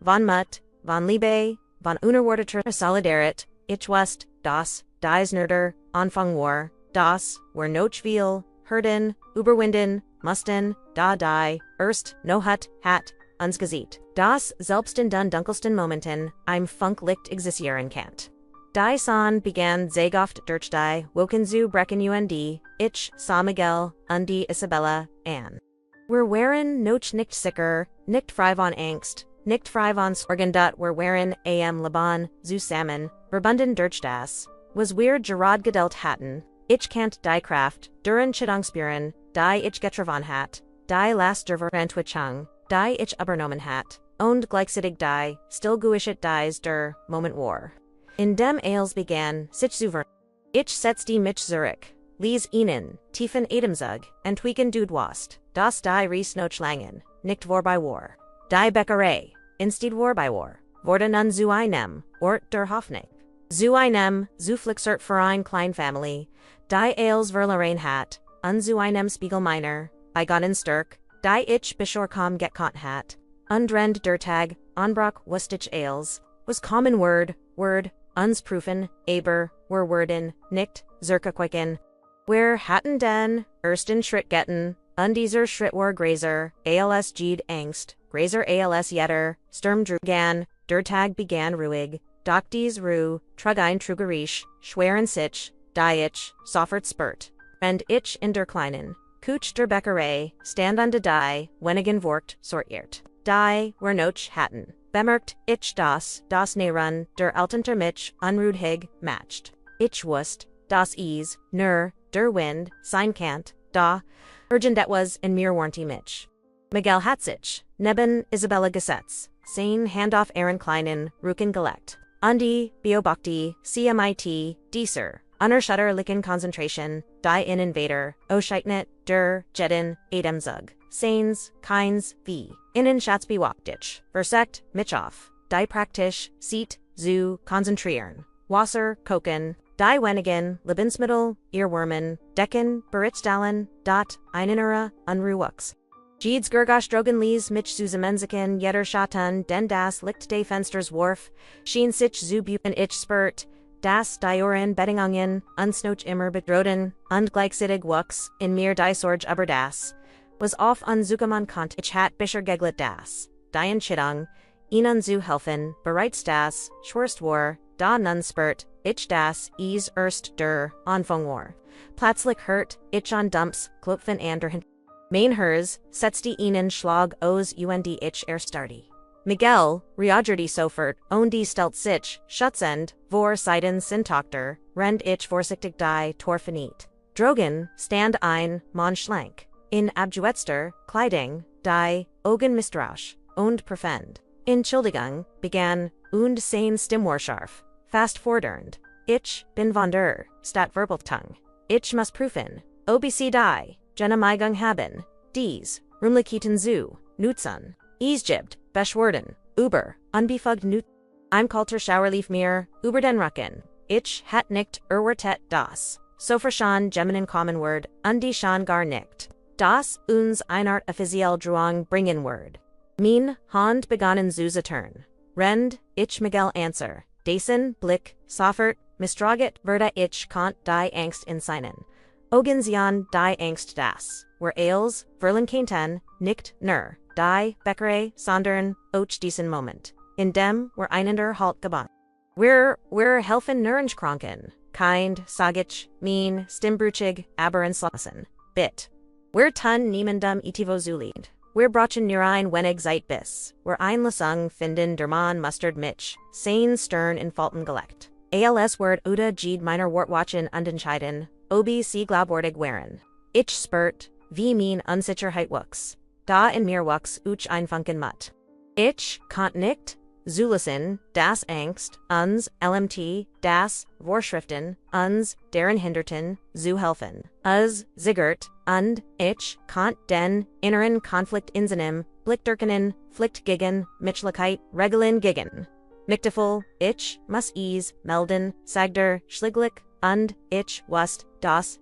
von Mutt, von Liebe, von Unerwartete Solidarit, ich wust, das, dies Nerder, Anfang war, das, were noch viel, Hürden, Überwinden, mussten, da die, erst, no hat, uns gesieht. Das selbst in den dunkelsten Momenten, im Funklicht existieren kann. Die Son begann sehr oft durch die Woken zu brechen und ich sah Miguel, und die Isabella, an. Wir waren noch nicht sicher, nicht frei von Angst, nicht frei von Sorgen dort wir waren am Leben, zusammen, verbunden durch das, was wir gerade gedealt hatten, ich kannt die Kraft, duren Chidongspüren, die ich getroffen hat, die Last der Verantwortung, die ich übernommen hat, und gleichzeitig die, still gewischet dies der Moment war. In dem als begann, sich zu ver. Ich setzte mich zurück, ließ ihnen, tiefen Atemzug, entwickeln dudwast, das die Ries noch langen, nicht vorbei war. Die Bäckerei, instead vorbei war, wurde nun zu einem, Ort der Hoffnung. Zu einem, Zufluxort für ein Kleinfamilie, die als verloren hat, und zu einem Spiegelminer, begonnen stark, die ich beschorkam gekannt hat, undrend der Tag, Anbrach wustig als, was common word, uns prüfen, aber, were worden, nicht, zurückquicken. Wir hatten den, ersten Schritt getten, und dieser Schritt war Gräser, als Jede Angst, Gräser als Jetter, Sturm drugan, der Tag begann ruhig, doch dies Ruhe, trug ein Trugerisch, schweren sich, die ich, sofort spurt. Und ich in der kleinen, Kuch der Bäckerei, stand an de die, wenigen Wort, sortiert. Die, were noch hatten. Bemerkt, ich das Nerun, der Altenter mich, unruhig, matcht. Ich wust, das is, nur, der Wind, sein Kant, da, urgent that was, in mir warnty mich. Miguel hat sich, neben Isabella Gesetz, sein Handoff Aaron Kleinen, Ruken gelegt. Undi, Biobakti, CMIT, dieser, Unerschütter Licken Concentration, die in Invader, Oscheitnet, der, Jeden, Ademzug, Sains, Keins, v. Innen Schatzbewalktich, Versekt, Mitchoff, die Praktisch, Seat, Zu, Konzentrieren, Wasser, Koken, die Wenigen, Lebensmittel, Earwormen, Decken, Berichtstalen, dot, Einenera, Unruwux. Jedes Gergastrogen Lies Mitch Zusammensiken, Jeder Schatan, den das Licht des Fensters Wurf, Schien sich zu Bupen ich Spurt, das Dioren Beddingungen, Unsnoch immer bedroden, und gleichzeitig Wux, in mir die Sorge über das, was auf un Zuckermann kont ich hat Bischer geglet das, Dien Chittung, ihnen zu helfen, bereits das, Schwurst war, da nun spurt, ich das, erst der, Anfang war. Plötzlich hört, ich an Dumps, Klopfen anderhin. Mein Hers, setzt die ihnen Schlag aus und ich erstarti. Miguel, reagerte sofort, und die stellt sich, Schutzend, vor seiden sin Tochter, rend ich vorsichtig die Torfinit. Drogen, stand ein, Mann schlank. In abjuetster, Kleiding, die, Augen misstrauisch, und profend. In Schildigung, begann, und sein Stimmwar scharf, fast fordernd. Ich bin von der, stat Verbeltung. Ich muss prüfen, obc die, Genehmigung haben, dies, Rumlichkeiten zu, nutzen, Egypt, beschworden, über, unbefugt nut. Im Kultur Schauerlief mir, über den Rücken, ich hat nicht erwartet das, so verschan geminen common word, und die schon gar nicht. Das uns einart offiziell Drohung bringen word. Min Hand begonnen zu turn. Rend, ich Miguel answer, dessen Blick, soffert, misstraget verda ich kont die Angst in seinen. Ogensian die Angst das, where Ailes, Verlin Kainten, nicht nur, die Bäckerei, sondern, auch diesen Moment. In dem, where einender halt gebannt. Wir helfen Nurrenskranken, kind, sagich, mean, stimbruchig, aberrenslassen, bit. Wir tun niemandem itivo zulid. Wir brachen nurein wenig Zeit bis, wir ein Lesung finden der Mann mustard mich, sein stern in Falten gelegt. Als word oder Jede meiner Wortwachen unentscheiden, obi sie glaubwortig wären. Ich spurt, wie mein Unsicherheit wuchs. Da in mir wuchs uch einfunken Mut. Ich kont nicht, Zulassen, das Angst, uns, LMT, das, Vorschriften, uns, deren Hinderten, zu helfen. Ziggert, und, ich, kont den, inneren Konflikt insenem, Blickdürkenen, Pflicht gegen, Mitschlichkeit, Regeln gegen. Mitgefühl, ich, muss melden, sagder, schliglich, und, ich, wust, das,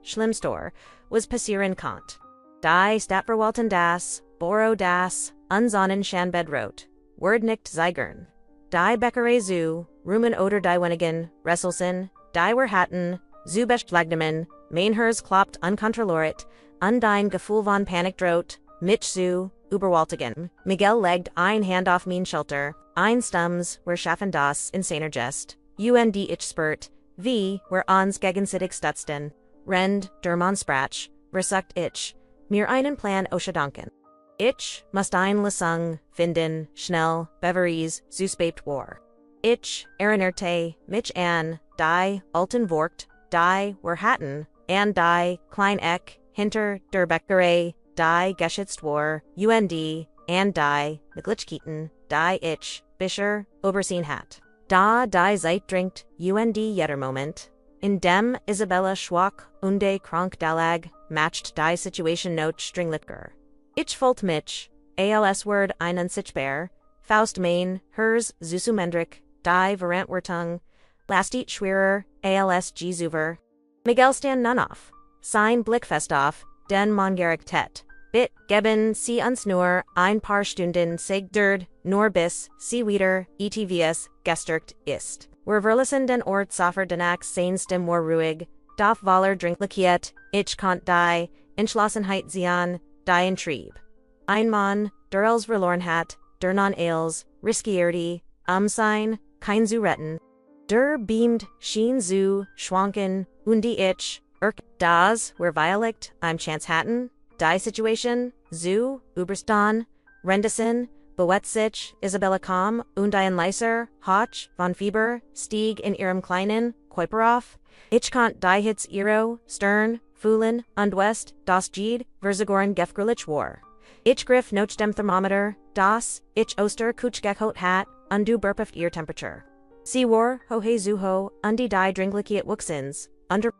Schlimmstor, was passieren kont. Die Stadtverwalten das, Boro das, unsonnen Schanbed rot. Word nicht zeigern. Die Bäckerei zu, Rumen oder die Wenigen, Resselsen, die were hatten, zu bestlegnemen, Mainhers kloppt unkontrolliert, undein Gefühl von Panik droht, mich zu, überwältigen. Miguel legt ein Hand auf mein Schulter, ein Stums, wir schaffen das in seiner Gest, und ich spurt, wie, wir uns gegenseitig stützten, rend, der Mann sprach, versucht ich, mir einen Plan auszudenken. Ich muss ein Lesung finden, schnell, beveries, zu spät war. Ich erinnerte mich an die alten Wort, die wir hatten, an die klein Eck hinter der Bäckerei, die geschützt war, und an die Mitglichkeiten, die ich, Bischer, übersehen hat. Da die Zeit dringt, und jeder Moment, in dem Isabella schwach und krank dalag, matcht die Situation not stringlicher. Ich folgt mich, als word einen sichtbar, Faust mein, hers zusumendrik, die Verantwortung, lastit schwerer, als Jesuver. Miguel stand nun auf, sein Blick fest auf, den Mongerig tet, bit geben sie uns nur ein paar Stunden segderd, nur bis sie wieder etvs gestärkt ist. Wir verlassen den Ort sofort danach sein Stimm war ruhig, darf Waller drinklikiet, ich kont die, Entschlossenheit sehen, die Intrieb. Ein Mann, der els verloren hat, der non als, riskierte, sein, kein zu retten. Der beamt, schien zu, schwanken, und die ich, das, wer Violekt, chance hatten, die Situation, zu, überstan, rendesen, bewetzich, Isabella kam, und ein leiser, Hotch, von Fieber, stieg in ihrem kleinen, Kuiperoff. Ich kont die Hits Iro, Stern, Fuhlen, und West, das Jede, Versagoren Gefgrlich war. Ich griff noch dem Thermometer, das, ich Oster Kuchgekot hat, und du burpeft ear temperature. Sie war, hohe Zuho, die Dringlikiet Wuxins, under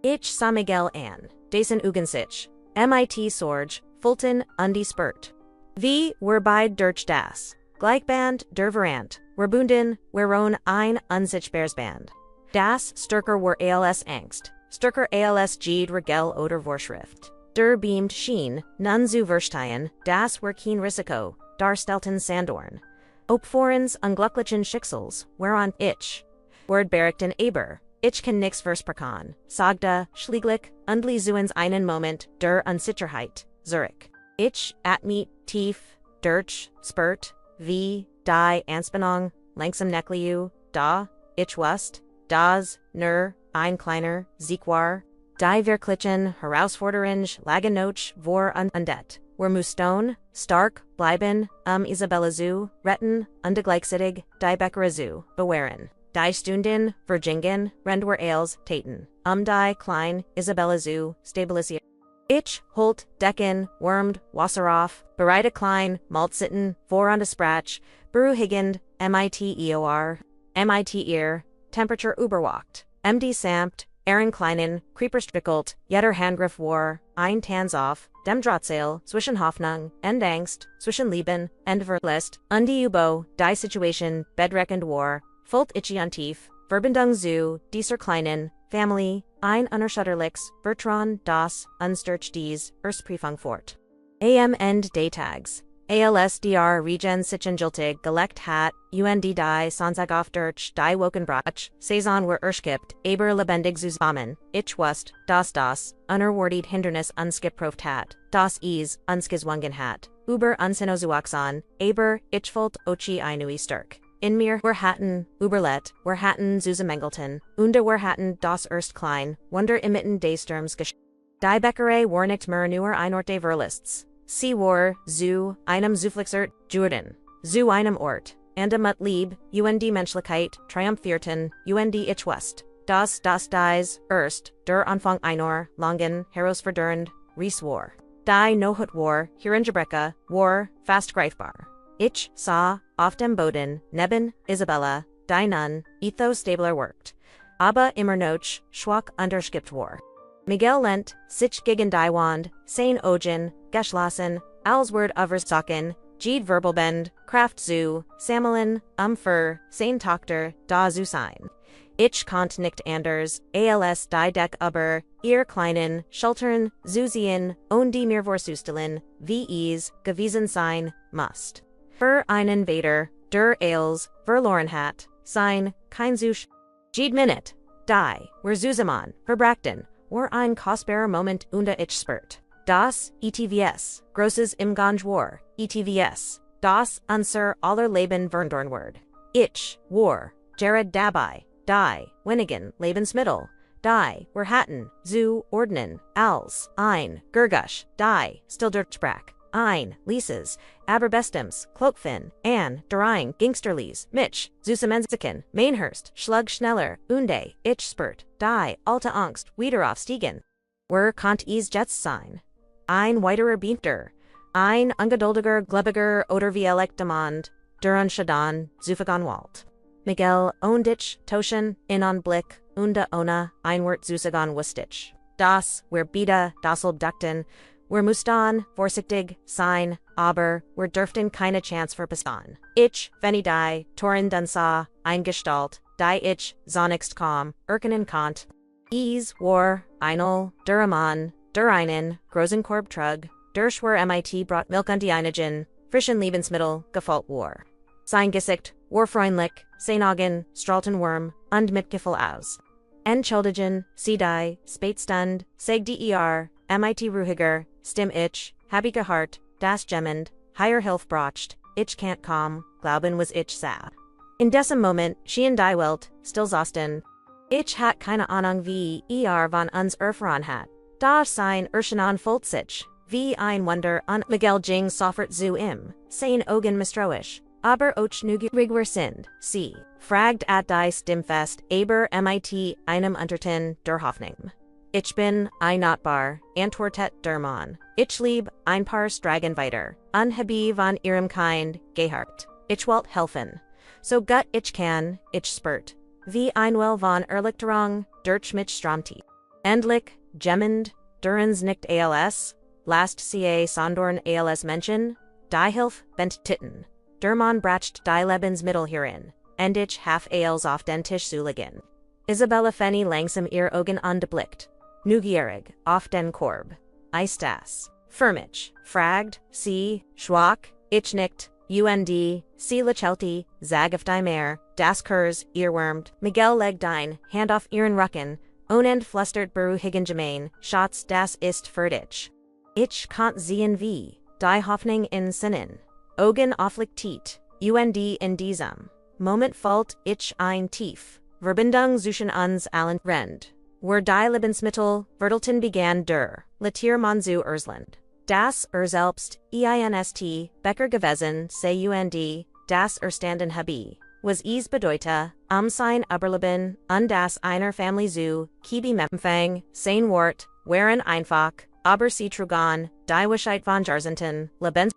Ich Sa Miguel an, Dasen Ugensich, MIT Sorge, Fulton, die Spurt. Wie, were beid durch das, Gleichband, der Verant, Werbunden, Weron ein Unsichtbaresband. Das Stärker were als Angst, Stärker als Jede Regel oder Vorschrift. Der beamed Schien, nun zu Verstehen, das were kein Risiko, Darstellten Sandorn. Opforens unglücklichen Schicksals, whereon ich. Word berichten aber, ich kann nix versprechen, sagte, schlieglich, undli zuens einen Moment, der Unsicherheit, Zurich. Ich, atmit, tief, durch, spurt, wie, die Anspannung, langsam Nekliu, da, ich wust, das, nur, ein kleiner, Siegwar, die Wirklichen, Herausforderung, Lagennoch, vor undet. Were Muston, stark, bleiben, Isabella zu, retten, gleichzeitig, die Bäckerei zu, bewahren. Die Stunden, Verjingen, Rendwer Ales, Taten, die klein, Isabella zu, stabilisieren. Ich, Holt, Decken, Wormed, Wasseroff, bereite klein, Maltsitten, vor on de Sprach, Beruhigend, MIT ear, Temperature überwacht, MD Samt, Aaron Kleinen, Creeperstwickelt, Jetter Handgriff war, ein Tanzauf, dem Drahtseil, zwischen Hoffnung, and Angst, zwischen Leben, and Verlust, die Ubo, die Situation, Bedreckend war, Volt Tief, Verbindung zu, dieser Kleinen, Family, ein Unerschütterliches, Vertrauen, das, Unstürch dies, Erstprüfung fort. End Daytags. ALSDR Regen Sichengiltig Gelegt hat, UND die Sonntag durch die Wochenbrach, Saison were erskipt, aber lebendig zusammen, ich wust, das, unerwartet Hindernis unskipproft hat, das unskizwungen hat, über unsinozuaxon, aber, ich volt ochi einui stark. In mir were hatten, überlet, were hatten zusammengelten, were hatten das erst klein, Wunder immitten des Sturms Geschichten. Die Bäckerei war nicht mehr nur ein Ort der Verlusts. Sie war, zu, einem Zufluchtsort, Jordan, zu einem Ort, mit Lieb, die Menschlichkeit, triumphierten, ich wust, das dies, erst, der Anfang einer, langen, herausfordernd, Ries war. Die Nohut war, Hierengebrecke, war, fast greifbar. Ich sah, auf dem Boden, neben, Isabella, die nun, ethos stabler worked. Aber immer noch, schwach unterskippt war. Miguel lent, sich gegen die Wand, sein Ogen, geschlossen, als Word Oversaken, Jede Verbelbend, Kraft zu, Sammeln, für, sein Tochter, da zu sein. Ich konnt nicht anders, als die Deck über, ihr kleinen, Schultern, zu sehen, die mir vorsustellen, wie es, gewesen sein, must. Für einen Vader, der als, verloren hat, sein, kein Zusch. Jede Minute, die, were zusammen, verbrachten, war ein kostbarer Moment ich spürt. Das, ETVS, grosses im Gange war, ETVS, das, unser aller Leben Verndornword. Ich, war, Jared dabei, die, wenigen, Lebensmittel, die, were hatten, zu, ordnen, als, ein, Gergush, die, still durchsprach, ein, Lieses, Aberbestums, Cloakfin, an, Drein, Gingsterlies, Mitch, Zusammensicken, Mainhurst, Schlug Schneller, Unde, Ich spurt, die, Alte Angst, Wiederaufstiegen. Were konnte es jetzt sein? Ein weiterer Beamter, ein ungeduldiger, gläubiger oder wie demand, der Unschadan, Zufagan Walt. Miguel, ich, Toschen, in Blick, ohne, ein Wort Zusagan wustich. Das, were Bida, das Obdachlosen, wir mussten, vorsichtig, sein, aber, wir dürften keine Chance verpassen. Ich, wenn ich die, Toren dann sah, eingestalt, die ich, zunächst kam, erkennen konnte. Es war, einmal, der Mann, der einen, großen Korb trug, der schwer MIT brought Milch und die einigen, frischen Lebensmittel, gefällt war. Sein Gesicht, war freundlich, sein Augen, strahlten warm, und Mitgefühl aus. Entschuldigen, sie die, Spätstund, seg der, MIT ruhiger, stim ich, habe gehört, das Gemmend, higher Hilf bracht, ich can't come, glauben was ich sah. In diesem Moment, schien die Welt, still saßen. Ich hat keine Ahnung wie von uns erfahren hat. Da sein Erschanan folgt sich, wie ein Wunder und Miguel ging sofort zu ihm, sein Augen misstrauisch, aber auch neugierig sind, sie, fragt at die Stimmfest, aber mit einem Unterton der Hoffnung. Ich bin, ein Notbar, antwortet der Mann. Ich lieb, ein paar Stragen weiter, habe von ihrem Kind, gehört. Ich wollt helfen. So gut ich kann, ich spurt. Wie einwell von Erlichterung, durch mich Stromti. Endlich, gemmend, durens nicht als, last ca Sondorn als Menschen, die Hilf, bent Titten. Derman bracht die Lebensmittel hierin, and ich half als auf den Tisch zulegen. Isabella Fenny langsam ihr Augen angeblickt. Neugierig, auf den Korb. Ist das? Firmich, fragt, sie, schwach, ich nicht, und, sie lachelti, zag auf die Meer, das Kurs, earwormed, Miguel leg dein, hand auf ihren Rucken, onend flustert beruhigen Gemain, Schatz, das ist fertig. Ich kant sehen wie, die Hoffnung in Sinnen. Augen auflichtet, und in diesem Moment fällt ich ein tief. Verbindung zwischen uns allen Rend. Were die Lebensmittel, Verdelten begann der, Latier Manzu Ersland. Das selbst, einst, Bäcker gewesen, und, das Erstanden habe, was bedeute, sein Überleben, das einer Family zu, Kibi Mempfang, sein Wort, waren einfach, aber sie trugen, die Wischheit von Jahrzehnten, Lebens.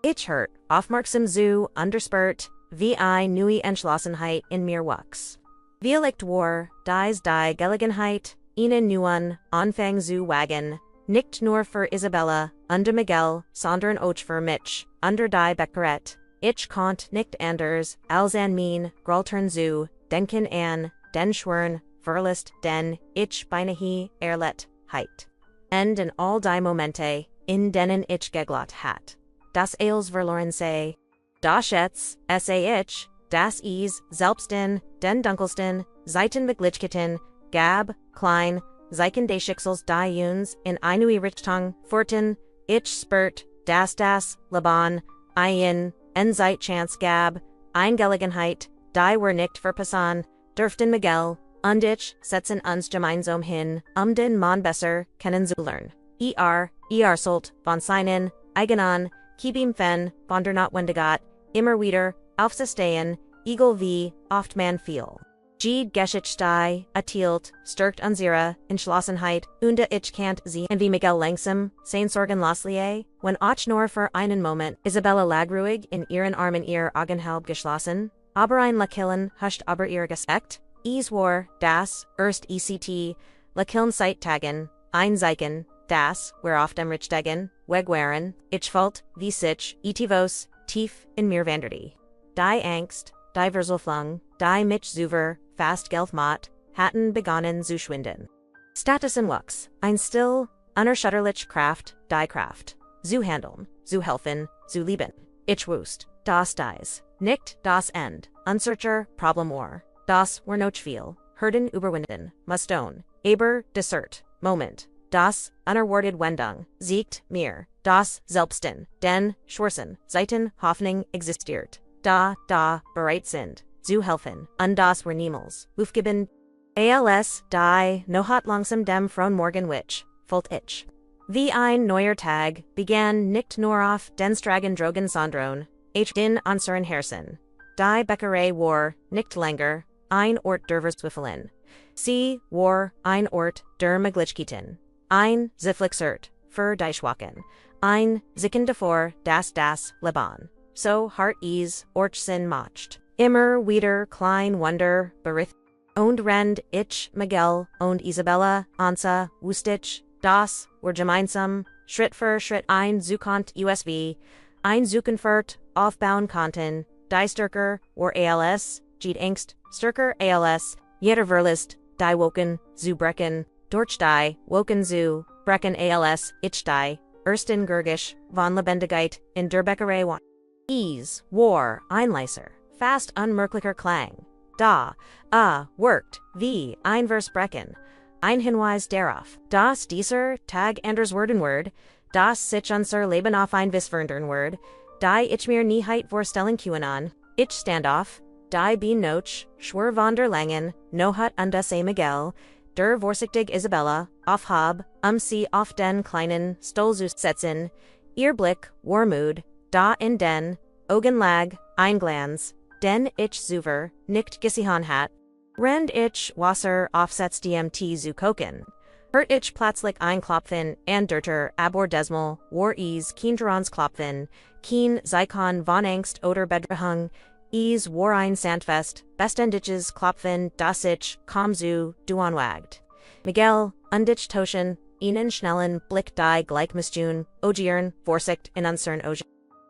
Ich hört, aufmerksam zu, underspurt, wie neue Entschlossenheit in mir wuchs. Vielleicht war, die Gelegenheit, ihnen neuen, Anfang zu wagen, nicht nur für Isabella, under Miguel, sondern auch für mich, under die Bäckerei. Ich konnt nicht anders, als an mein, Graltern zu, denken an, den Schwern, Verlust, den, ich beinahe, heit. And in all die Momente, in denen ich geglaubt hat. Das als verloren sei. Das jetzt, ich, das selbst in, den dunkelsten, Seitenmöglichkeiten, gab, klein, Zeichen des Schicksals die uns in eine Richtung forten, ich spurt, das Leben, en Zeitchance gab, Gelegenheit, die wir nicht verpassen, dürften Miguel, und ich setzen uns gemeinsam hin, den Mann besser kennenzulernen. Sollt, von seinen, eigenen, Kibim Fen, von der Notwendigkeit, immer wieder, aufzustehen, egal wie, oft man viel. Jede Geschichte, erzielt, stärkt unsere Entschlossenheit, und ich kannt sie, und wie Miguel langsam, sein Sorgen loslie, wenn auch nur für einen Moment, Isabella lag ruhig in ihren Armen ihr Augen halb geschlossen, aber ein Lächeln huscht aber ihr Gesicht, war, das, ect, Lächeln seit Tagen, ein Zeichen, das, wir auf dem Richtigen, Weg waren, ich fällt, wie sich, etivos, tief in mir wanderte. Die Angst, die Versuchung, die mich zuver, fast gelfmat, hatten begonnen zu schwinden. Status in Lux, ein still, unerschütterlich Kraft, die Kraft, zu handeln, zu helfen, zu lieben. Ich wusste, das dies, nicht das End, unsearcher, Problem war, das war noch viel, Hürden überwinden, muston, aber, Dessert, Moment, das, unerwartet Wendung, siegt mir, das Selbsten, den, Schwarzen, Seiten, Hoffnung existiert, da, bereit sind, zu helfen, und das wir niemals, aufgeben, als, die, noch hat langsam dem von Morgen wich, fullt ich. Wie ein neuer Tag, begann nicht nur auf den Stragen Drogen Sondron, den unseren Herzen. Die Bäckerei war, nicht länger, ein Ort der Verzweifelung. Sie war, ein Ort der Möglichkeiten. Ein Zufluchtsort für die Schwachen. Ein Zicken davor, das Leben. So hart Ortschen macht. Immer wieder klein Wunder, berith. Und Rend, ich, Miguel, und Isabella, Ansa, Wustich, das, were gemeinsam, Schritt für Schritt ein Zukunft USV, ein Zukunft, aufbauen konnten, die Stärker, war als, Jede Angst, Stärker als, jeder Verlust, die Woken, zu brechen, durch die, Woken zu, brechen als, ich die, ersten Gurgisch, von Lebendigkeit, in der Bäckerei one. War, ein leiser, fast unmerklicher Klang. Da, worked, wie, ein Versprechen. Ein Hinweis darauf, dass dieser Tag anders werden wird, dass sich unser Leben auf ein Vis verändern wird, die ich mir Nieheit vorstellen können, ich stand auf, die bin noch, schwer von der Langen, no hat und das Miguel, der vorsichtig Isabella, auf hab, sie auf den kleinen Stuhl zu setzen, ihr Blick, warmut, da in den, Augen lag, ein Glanz, den ich zuver, nicht gesehen hat, Rend ich Wasser aufsetzt DMT zu kochen. Hört ich plötzlich ein Klopfen and derter abor desmal, war keen Klopfen, keen Zeikon von Angst oder Bedrehung, Ease war ein Sandfest, Bestendiches Klopfen, das ich, komm zu, duanwagt. Miguel, undich Toschen, ihnen schnellen Blick die Gleichmisstun, ogieren, Vorsicht in unsern Ogen.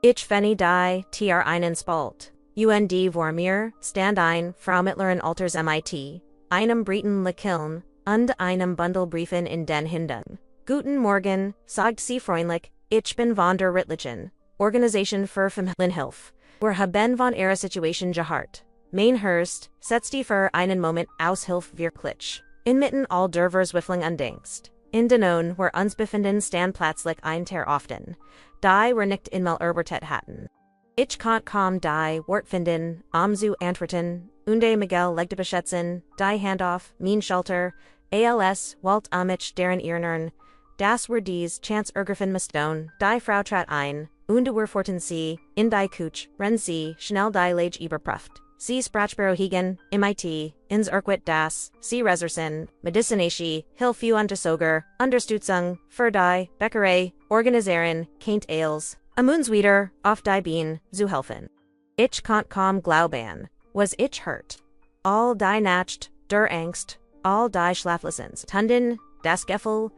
Ich fenny die, tr einen Spalt. Und vor mir, stand ein, Frau Mittleren Alters mit, einem Briten Lekiln, und einem Bundel Briefen in den Hinden. Guten Morgen, sagt sie freundlich, ich bin von der Rittlichen, Organisation für Familienhilfe. Wir haben von ihrer Situation gehört. Mein Hurst, setzt die für einen Moment aus Hilfe wirklich. Inmitten all der Verzweiflung und Angst. In den wir uns befinden stand plötzlich ein Tier often. Die wir nicht in mal erwartet hatten. Ich konnte kaum die Wort finden, zu antworten, und Miguel legte beschätzen, die Hand auf, mein Schulter, als Walt mich deren Irnern. Das were dies Chance ergriffen Mistone, die Frau trat ein, und wir forten sie, in die Kuch, ren sie, schnell die Lage überprüft. Sie Sprachberohigen, MIT, ins Urquit das, sie Resersen, Medicinati, Hilfe Untersoger, Unterstützung, für die Bäckerei, Organisieren, Kaint Ales, Amundswieder, auf die Bean, zu helfen. Ich konnt kaum glauben, was ich hört. All die Nacht, der Angst, all die Schlaflessens, Tunden, das Gefühl,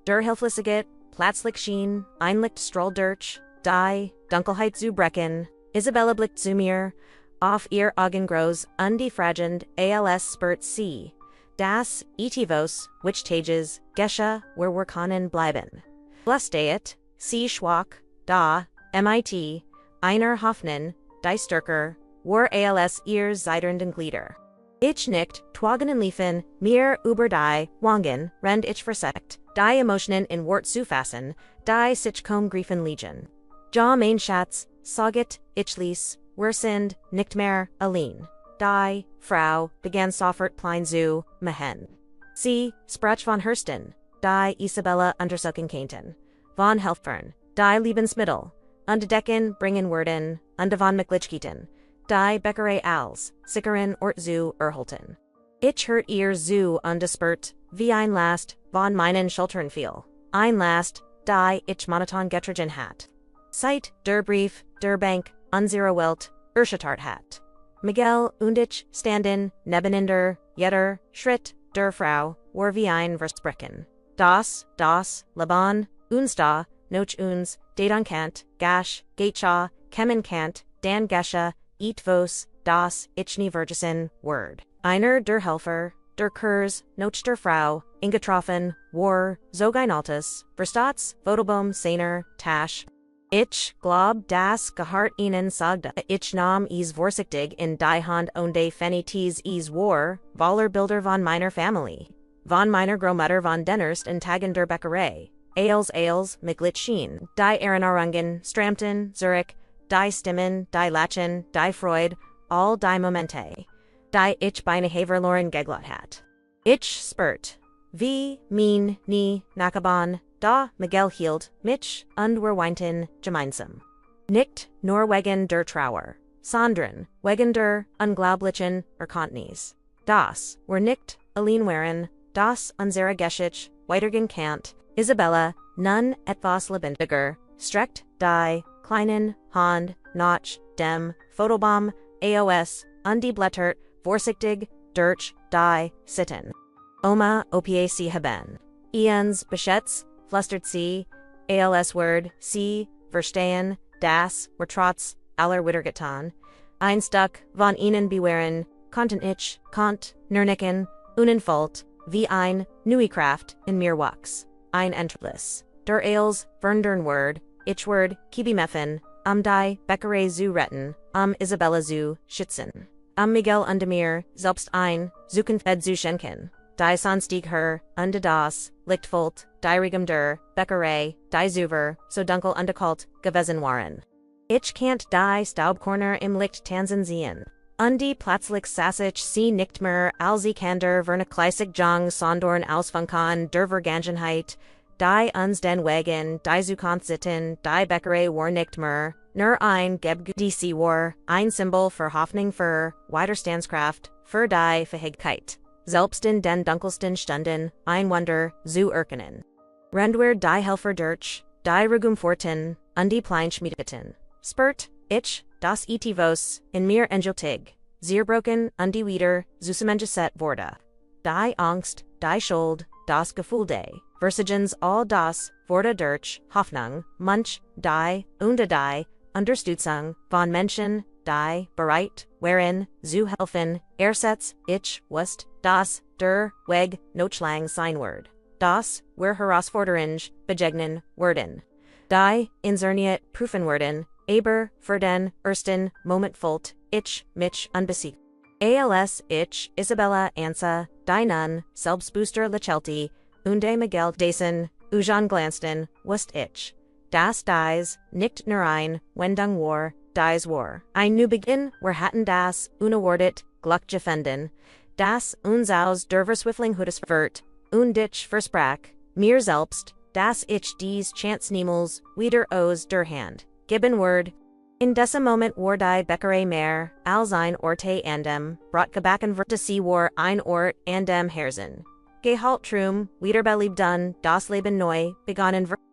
der Hilflosigkeit, plötzlich schien, ein Licht stroll durch, die Dunkelheit zu brechen, Isabella blickt zu mir, auf ihr Augen groß, undifragend, als spurt sie. Das, etivos, which tages, Gesche, where wir können bleiben. Blusteet, sie schwach, da, mit, einer Hoffnung, die Stärker, war als ihr zeiternden Glieder. Ich nicht, twagen liefen, mir über die Wangen, rend ich versekt, die Emotionen in Wort zu fassen, die sich kaum griefen liegen. Ja mein Schatz, saget, ich ließ, wir sind, nicht mehr, allein. Die, Frau, begann sofort plein zu, mehen. Sie, sprach von Hursten, die Isabella untersuchen kannten. Von Helfern, die Lebensmittel, Decken bringen Werden, von Mitglichkeiten, die Bäckerei als, Sickeren Ort zu erhalten. Ich hört ihr zu undespurt, wie ein Last, von meinen Schultern fiel. Ein Last, die ich monoton getrigen hat. Seit, der Brief, der Bank, unserer Welt, Urschattart hat. Miguel und ich standen, nebeneinander, jeder, Schritt, der Frau, war wie ein Versprechen. Das, Laban, uns da, noch uns, Dadan Kant, Gash, Gaetscha, Kemen Kant, Dan Gesche, Vos, das, ich nie Vergessen, Word. Einer der Helfer, der Kurs, noch der Frau, ingetroffen, war, Zogein Altus, Verstats, Vodelbaum, seiner, Tasch. Ich glaub, das gehört ihnen sagte. Ich nahm is vorsichtig in die Hand und fenities is war, Waller Bilder von meiner Familie. Von meiner Großmutter von den ersten Tagen der Bäckerei. Als, Mitgliedchen, die Erinnerungen, Strampton, Zurich, die Stimmen, die Lachen, die Freude, all die Momente, die ich beinahe verloren geglaubt hat. Ich spürt, wie, mein, nie, Nakaban, da Miguel hielt, mich, und wir weinten, gemeinsam. Nicht, nur wegen der Trauer, sondern, wegen der, unglaublichen, Erkenntnis. Das, wir nicht, allein waren, das unsere Geschichte, weitergehen kannt, Isabella, nun etwas lebendiger, streckt, die, kleinen, Hand, nach, dem, Fotobaum, AOS, die Blätter, vorsichtig, durch, die, sitten. Oma, opiac haben. Ians, beschätzt, flüstert sie, als Word, sie, verstehen, das, wir trotz, aller Wiedergetan. Ein Stück, von ihnen bewähren, konnten ich, konnt, nirnicken, unenfolt, wie ein, neue Kraft, in mir wachs. Ein Entlis. Der als, verndern Word, ich Word, kibimeffen, die, Bäckerei zu retten, Isabella zu schützen. Miguel und mir, selbst ein, Zukunft zu schenken. Die Sonstig her, das, Lichtfolt, die Regum der, Bäckerei, die Zuver, so dunkel kalt, gewesen waren. Ich kannt die Staubkorner im Licht Tanzen sehen. Die plötzlich sassig sie nicht mehr, als sie kander vernakleisig Jong Sondorn ausfunkan der Vergangenheit, die uns den Wegen, die Zukunft sitten, die Bäckerei war nicht mehr, nur ein Gebdc war, ein Symbol für Hoffnung für, Widerstandskraft, für die Fähigkeit. Selbst in den dunkelsten Stunden, ein Wunder, zu erkennen. Rendwer die Helfer durch, die Regum forten, die Pleinschmiedeten. Spurt, ich, das Etivos, in mir engeltig, zerbrochen, wieder, zusammengesetzt wurde. Die Angst, die Schuld, das Gefühl des Versagens, all das, wurde durch, Hoffnung, Munch, die, und die, Unterstützung, von Menschen, die, bereit, wherein, zu helfen, ersetzt, ich, wust, das, der, Weg, Notschlang sein Word. Das, wir herausforderung, begegnen, werden. Die, inserniert, prüfen werden, aber, für den, ersten, Moment folgt, ich, mich, unbesiegt. Als, ich, Isabella, Ansa, die Nun, Selbstbooster Lachelti, unde Miguel Dason, Ujan Glanston, wust ich. Das dies, nicht nur ein, Wendung war, dies war. Ein nu Beginn, wir hatten das, unerwartet, Gluck gefenden, das, uns aus der Verswiffling Hutes wird, dich versprach, mir selbst, das ich dies Chance niemals, wieder aus der Hand, geben Word. In diesem Moment war die Bäckerei mehr, als ein Orte andem, brought gebacken wird sie war ein Ort andem Herzen. Gehalt trum, wiederbelebt das Leben neu, begonnen wird.